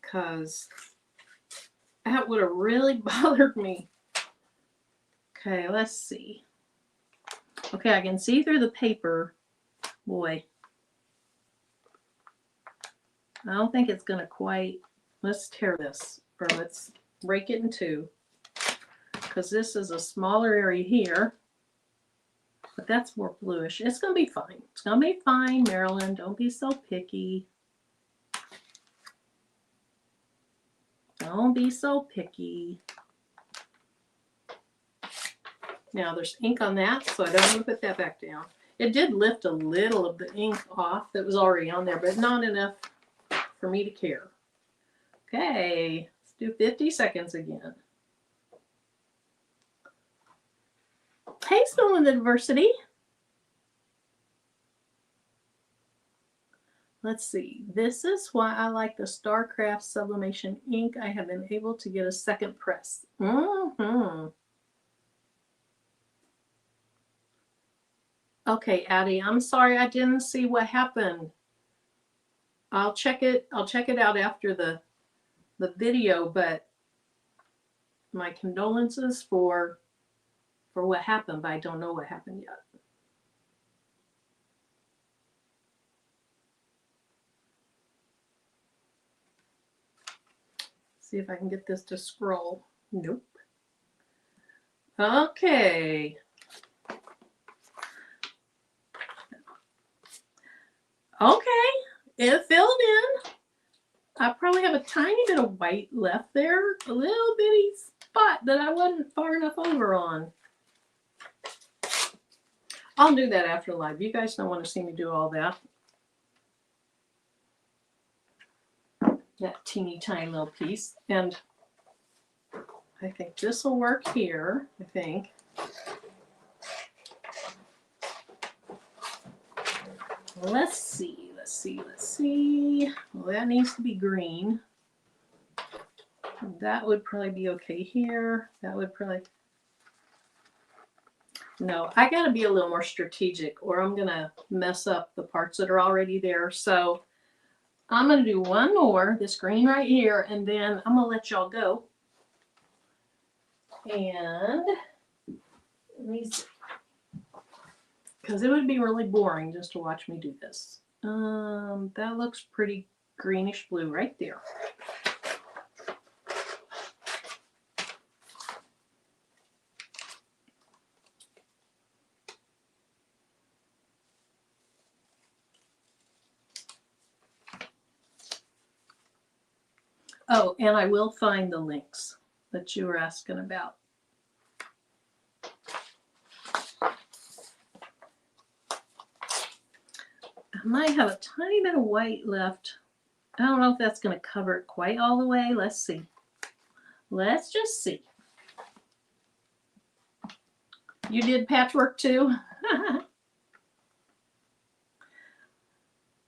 Because that would have really bothered me. Okay, let's see. Okay, I can see through the paper. Boy. I don't think it's going to quite. Let's tear this, or let's break it in two. Because this is a smaller area here. But that's more bluish. It's going to be fine. It's going to be fine, Marilyn. Don't be so picky. Don't be so picky. Now there's ink on that, so I don't want to put that back down. It did lift a little of the ink off that was already on there, but not enough for me to care. Okay, let's do 50 seconds again. Hey, Still in the Diversity. Let's see. This is why I like the StarCraft Sublimation ink. I have been able to get a second press. Okay, Addie, I'm sorry I didn't see what happened. I'll check it out after the video, but my condolences for what happened, but I don't know what happened yet. See if I can get this to scroll. Nope. Okay. Okay, it filled in. I probably have a tiny bit of white left there, a little bitty spot that I wasn't far enough over on. I'll do that after live. You guys don't want to see me do all that. That teeny tiny little piece. And I think this will work here, I think. Let's see, let's see, let's see. Well, that needs to be green. That would probably be okay here. That would probably... No, I got to be a little more strategic or I'm going to mess up the parts that are already there. So I'm going to do one more, this green right here, and then I'm going to let y'all go. And because it would be really boring just to watch me do this. That looks pretty greenish blue right there. Oh, and I will find the links that you were asking about. I might have a tiny bit of white left. I don't know if that's going to cover it quite all the way. Let's see. Let's just see. You did patchwork too?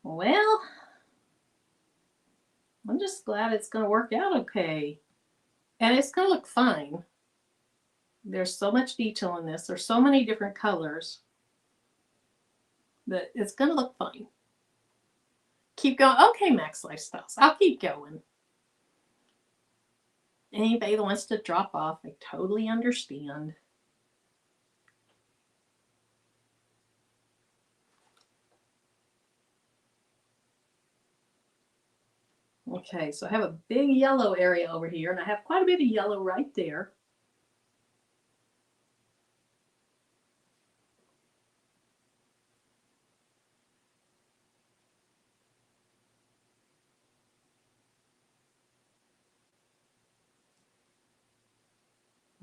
Well, I'm just glad it's going to work out okay. And it's going to look fine. There's so much detail in this. There's so many different colors that it's going to look fine. Keep going. Okay, Max Lifestyles. I'll keep going. Anybody that wants to drop off, I totally understand. Okay, so I have a big yellow area over here, and I have quite a bit of yellow right there.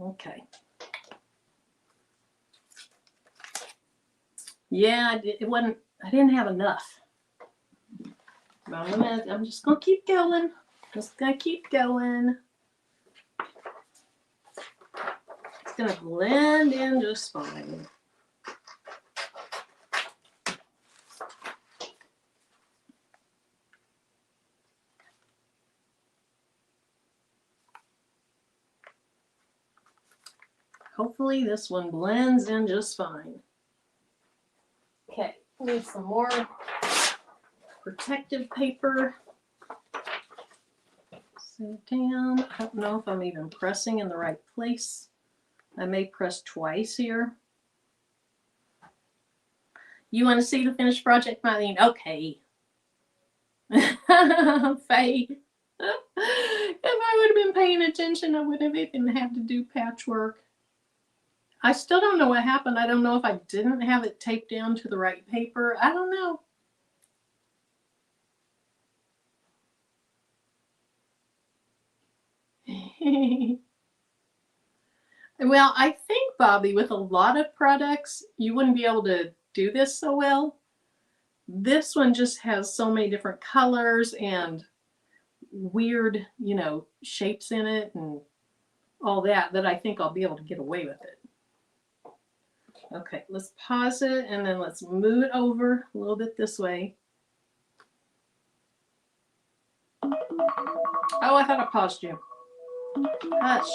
Okay. Yeah, it wasn't, I didn't have enough. But I'm just gonna keep going. Just gonna keep going. It's gonna blend in just fine. Hopefully this one blends in just fine. Okay, need some more protective paper. Set it down. I don't know if I'm even pressing in the right place. I may press twice here. You want to see the finished project, Marlene? Okay. Faye. If I would have been paying attention, I wouldn't have even had to do patchwork. I still don't know what happened. I don't know if I didn't have it taped down to the right paper. I don't know. Well, I think, Bobby, with a lot of products, you wouldn't be able to do this so well. This one just has so many different colors and weird, you know, shapes in it and all that, that I think I'll be able to get away with it. Okay, let's pause it and then let's move it over a little bit this way. Oh, I thought I paused you. Hush.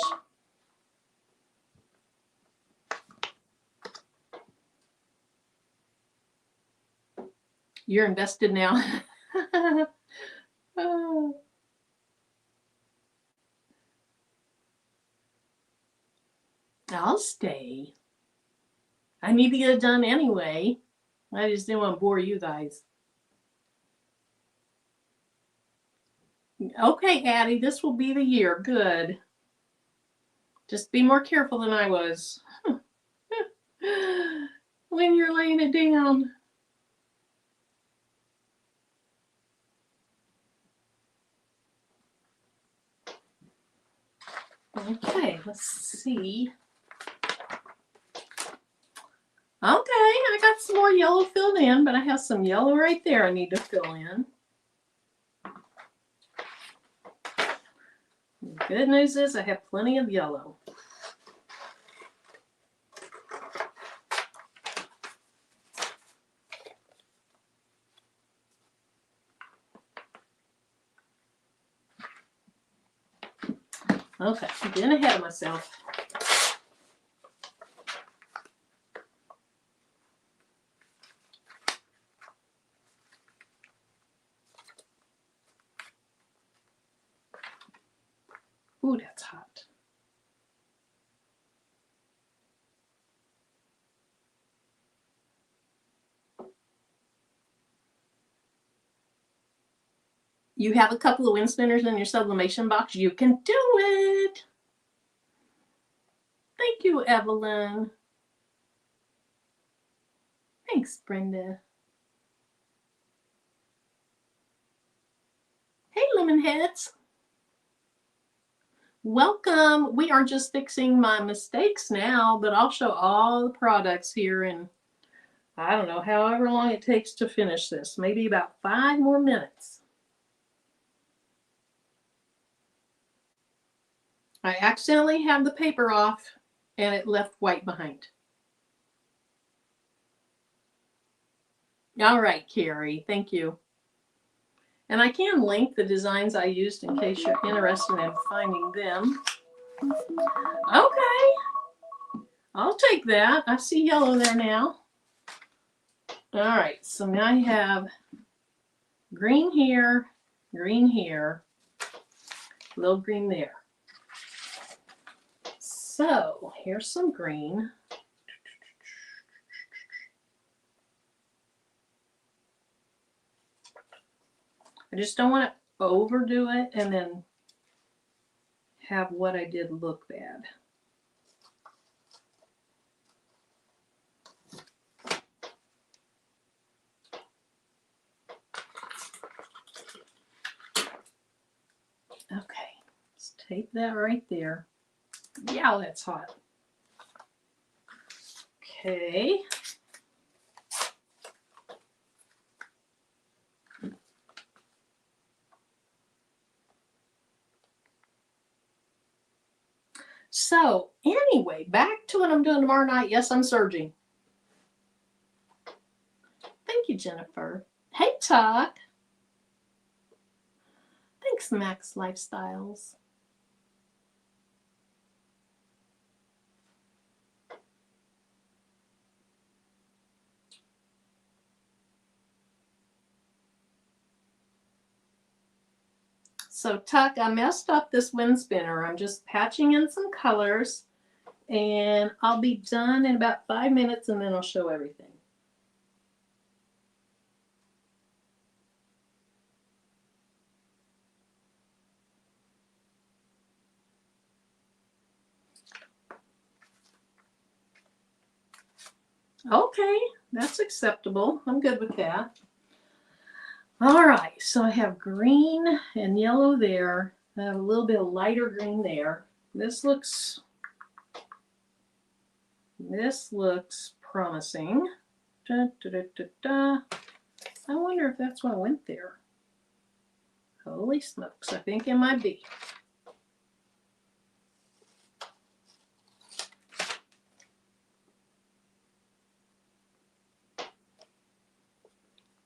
You're invested now. Oh. I'll stay. I need to get it done anyway. I just didn't want to bore you guys. Okay, Addie, this will be the year. Good. Just be more careful than I was. When you're laying it down. Okay, let's see. Okay, I got some more yellow filled in, but I have some yellow right there I need to fill in. The good news is I have plenty of yellow. Okay, I'm getting ahead of myself. Ooh, that's hot. You have a couple of wind spinners in your sublimation box. You can do it. Thank you, Evelyn. Thanks, Brenda. Hey, lemon heads. Welcome. We are just fixing my mistakes now, but I'll show all the products here in, I don't know, however long it takes to finish this. Maybe about 5 more minutes. I accidentally had the paper off and it left white behind. All right, Carrie, thank you. And I can link the designs I used in case you're interested in finding them. Okay, I'll take that. I see yellow there now. All right, so now I have green here, a little green there. So here's some green. I just don't want to overdo it and then have what I did look bad. Okay, let's take that right there. Yeah, that's hot. Okay. So anyway, back to what I'm doing tomorrow night. Yes, I'm surging. Thank you, Jennifer. Hey, Tuck. Thanks, Max Lifestyles. So Tuck, I messed up this wind spinner. I'm just patching in some colors and I'll be done in about 5 minutes and then I'll show everything. Okay, that's acceptable. I'm good with that. All right, so I have green and yellow there. I have a little bit of lighter green there. This looks promising. Da, da, da, da, da. I wonder if that's what went there. Holy smokes, I think it might be.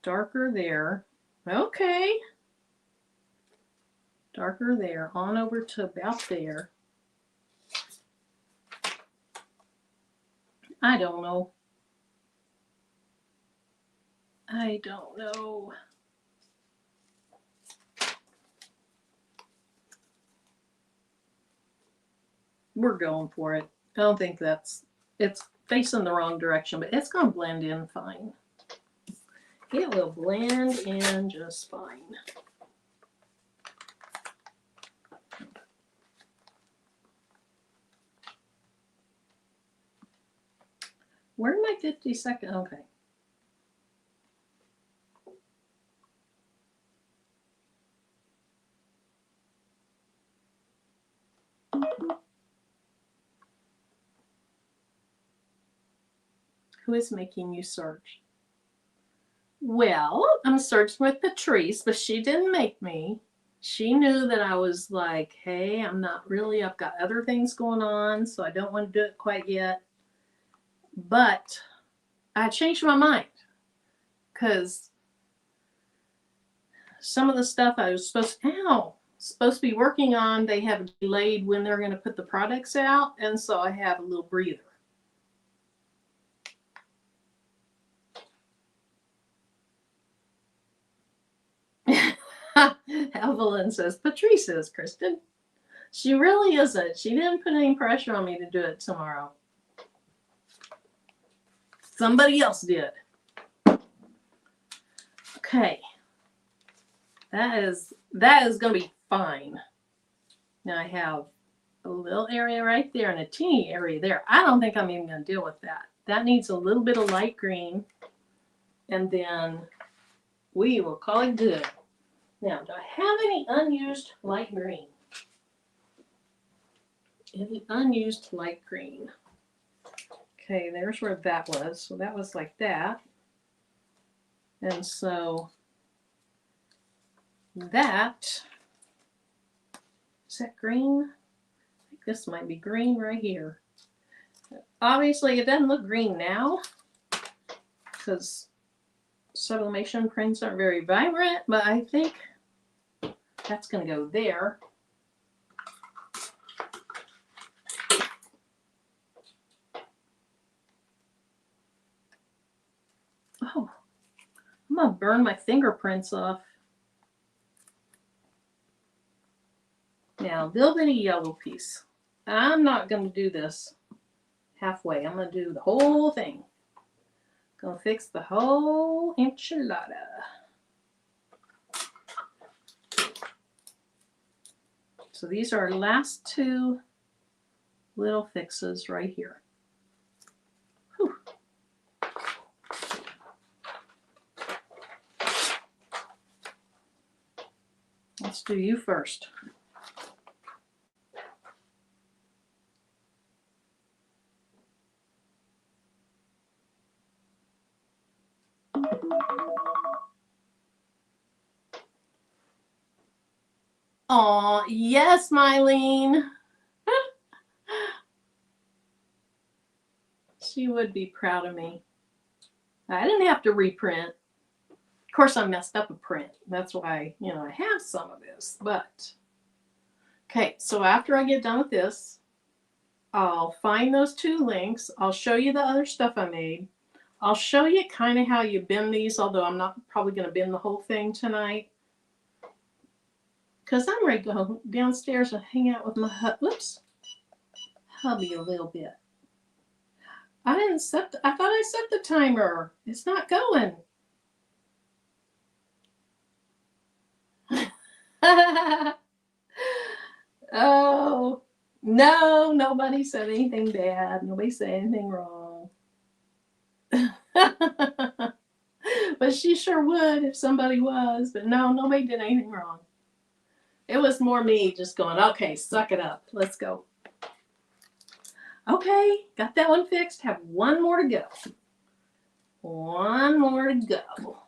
Darker there. Okay. Darker there. On over to about there. I don't know. I don't know. We're going for it. I don't think it's facing the wrong direction, but it's going to blend in fine. It will blend in just fine. Where did my 50-second? Okay. Who is making you search? Well, I'm searching with Patrice, but she didn't make me. She knew that I was like, hey, I'm not really, I've got other things going on, so I don't want to do it quite yet. But I changed my mind because some of the stuff I was supposed to be working on, they have delayed when they're going to put the products out, and so I have a little breather. Evelyn says, Patrice is, Kristen. She really isn't. She didn't put any pressure on me to do it tomorrow. Somebody else did. Okay. That is going to be fine. Now I have a little area right there and a teeny area there. I don't think I'm even going to deal with that. That needs a little bit of light green. And then we will call it good. Now, do I have any unused light green? Any unused light green? Okay, there's where that was. So that was like that. And so that, is that green? I think this might be green right here. Obviously, it doesn't look green now because sublimation prints aren't very vibrant, but I think that's going to go there. Oh, I'm going to burn my fingerprints off. Now, velvety yellow piece. I'm not going to do this halfway. I'm going to do the whole thing. Going to fix the whole enchilada. So these are our last two little fixes right here. Whew. Let's do you first. Aw, yes, Mylene. She would be proud of me. I didn't have to reprint. Of course, I messed up a print. That's why, I have some of this. But, okay, so after I get done with this, I'll find those two links. I'll show you the other stuff I made. I'll show you kind of how you bend these, although I'm not probably going to bend the whole thing tonight. Because I'm ready to go downstairs and hang out with my hubby a little bit. I thought I set the timer. It's not going. Oh, no, nobody said anything bad. Nobody said anything wrong. But she sure would if somebody was. But no, nobody did anything wrong. It was more me just going, okay, suck it up. Let's go. Okay, got that one fixed. Have one more to go. One more to go.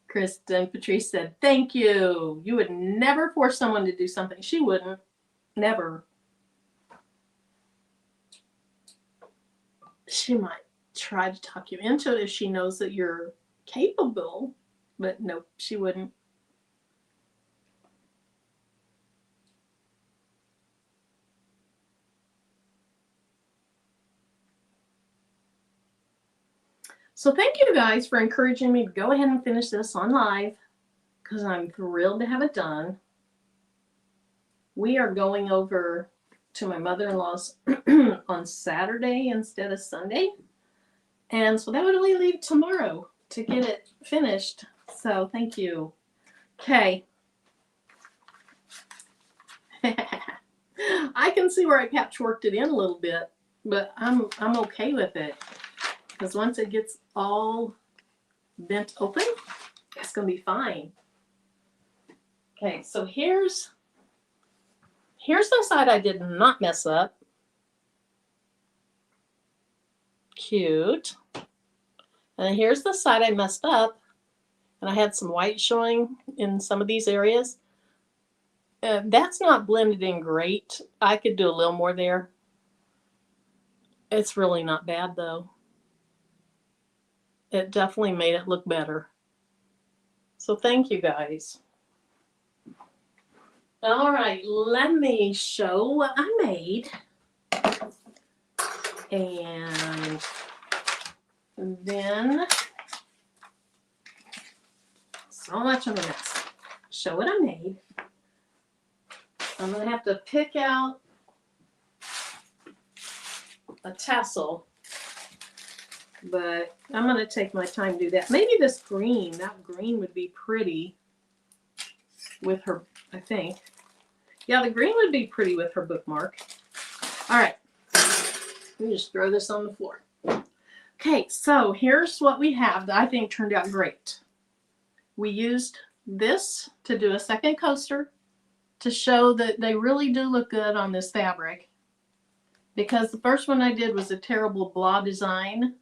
Kristen Patrice said, thank you. You would never force someone to do something. She wouldn't. Never. She might try to talk you into it if she knows that you're capable, but no, she wouldn't. So thank you guys for encouraging me to go ahead and finish this on live because I'm thrilled to have it done. We are going over to my mother-in-law's on Saturday instead of Sunday. And so that would only leave tomorrow to get it finished. So thank you. Okay. I can see where I patchworked it in a little bit, but I'm okay with it. Because once it gets all bent open, it's going to be fine. Okay, so here's the side I did not mess up. Cute. And here's the side I messed up. And I had some white showing in some of these areas. That's not blended in great. I could do a little more there. It's really not bad though. It definitely made it look better. So thank you guys. All right, let me show what I made. And then, so much of a mess. Show what I made. I'm going to have to pick out a tassel, but I'm going to take my time to do that. Maybe this green, that green would be pretty with her, I think. Yeah, the green would be pretty with her bookmark. All right, let me just throw this on the floor. Okay, so here's what we have that I think turned out great. We used this to do a second coaster to show that they really do look good on this fabric, because the first one I did was a terrible blah design,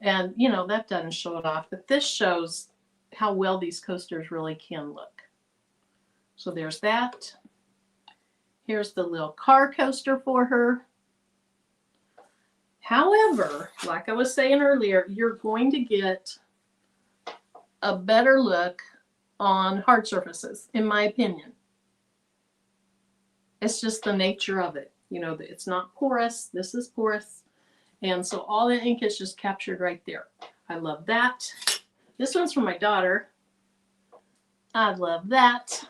and you know that doesn't show it off, but this shows how well these coasters really can look. So there's that. Here's the little car coaster for her. However, like I was saying earlier, you're going to get a better look on hard surfaces, in my opinion. It's just the nature of it. You know, it's not porous. This is porous. And so all the ink is just captured right there. I love that. This one's for my daughter. I love that.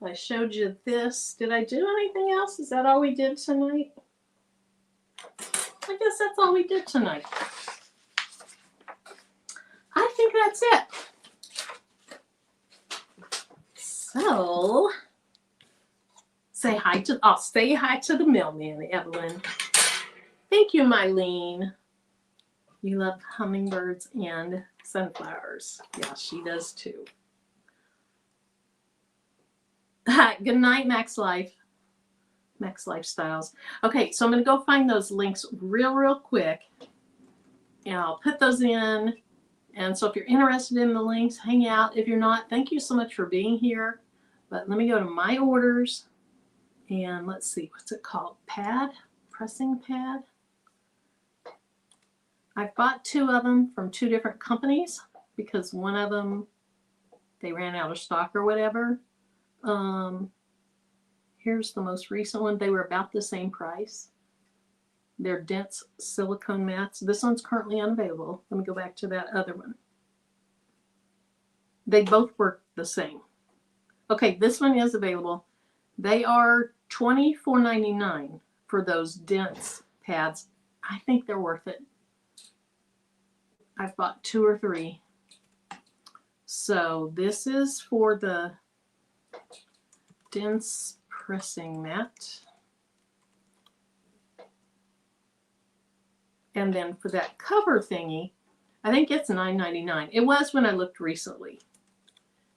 I showed you this. Did I do anything else? Is that all we did tonight? I guess that's all we did tonight. I think that's it. So, I'll say hi to the mailman, Evelyn. Thank you, Mylene. You love hummingbirds and sunflowers. Yeah, she does too. Good night, Max Life. Max Lifestyles. Okay, so I'm going to go find those links real quick. And I'll put those in. And so if you're interested in the links, hang out. If you're not, thank you so much for being here. But let me go to my orders. And let's see, what's it called? Pad? Pressing pad? I've bought 2 of them from 2 different companies because one of them, they ran out of stock or whatever. Here's the most recent one. They were about the same price. They're dense silicone mats. This one's currently unavailable. Let me go back to that other one. They both work the same. Okay, this one is available. They are $24.99 for those dense pads. I think they're worth it. I've bought 2 or 3. So this is for the dense pressing mat. And then for that cover thingy, I think it's $9.99. It was when I looked recently.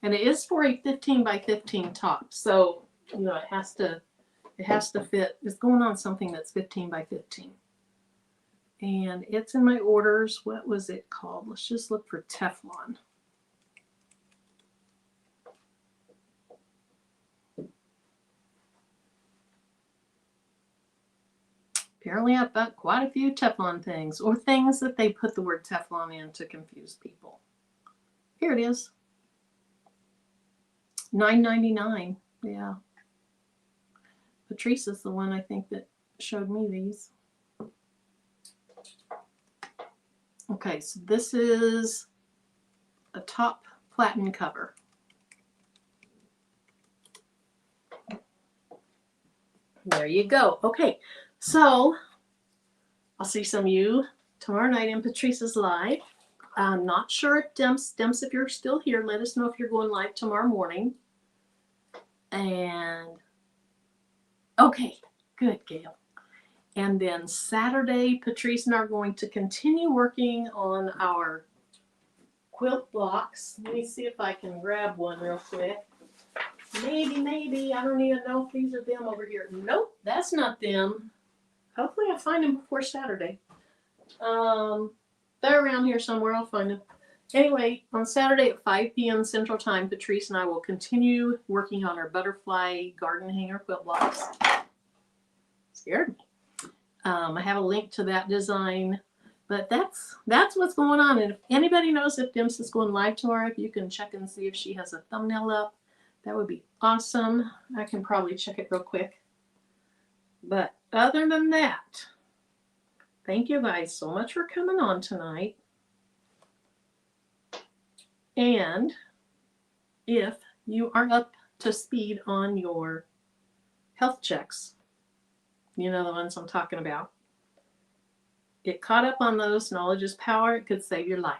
And it is for a 15 by 15 top. So, you know, it has to fit. It's going on something that's 15 by 15. And it's in my orders. What was it called? Let's just look for Teflon. Apparently I've got quite a few Teflon things, or things that they put the word Teflon in to confuse people. Here it is. $9.99. Yeah. Patrice is the one I think that showed me these. Okay, so this is a top platen cover. There you go. Okay, so I'll see some of you tomorrow night in Patrice's live. I'm not sure if Demps, if you're still here, let us know if you're going live tomorrow morning. And okay, good, Gail. And then Saturday, Patrice and I are going to continue working on our quilt blocks. Let me see if I can grab one real quick. Maybe. I don't even know if these are them over here. Nope, that's not them. Hopefully I find them before Saturday. They're around here somewhere. I'll find them. Anyway, on Saturday at 5 p.m. Central Time, Patrice and I will continue working on our butterfly garden hanger quilt blocks. Scared me. I have a link to that design, but that's what's going on. And if anybody knows if Dimps is going live tomorrow, if you can check and see if she has a thumbnail up, that would be awesome. I can probably check it real quick. But other than that, thank you guys so much for coming on tonight. And if you are up to speed on your health checks, you know the ones I'm talking about, get caught up on those. Knowledge is power. It could save your life.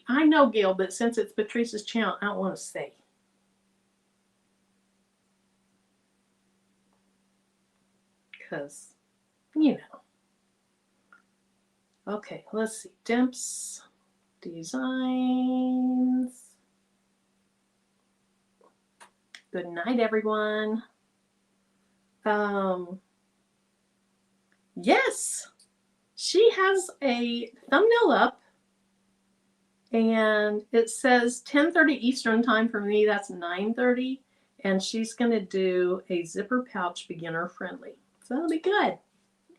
I know, Gail, but since it's Patrice's channel, I don't want to say. Because, you know. Okay, let's see. Dimps Designs. Good night, everyone. Yes, she has a thumbnail up, and it says 10:30 Eastern time for me. That's 9:30, and she's going to do a zipper pouch beginner friendly. So that'll be good.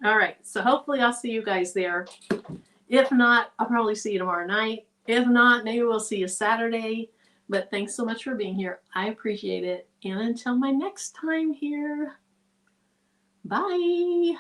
All right, so hopefully I'll see you guys there. If not, I'll probably see you tomorrow night. If not, maybe we'll see you Saturday. But thanks so much for being here. I appreciate it. And until my next time here, bye.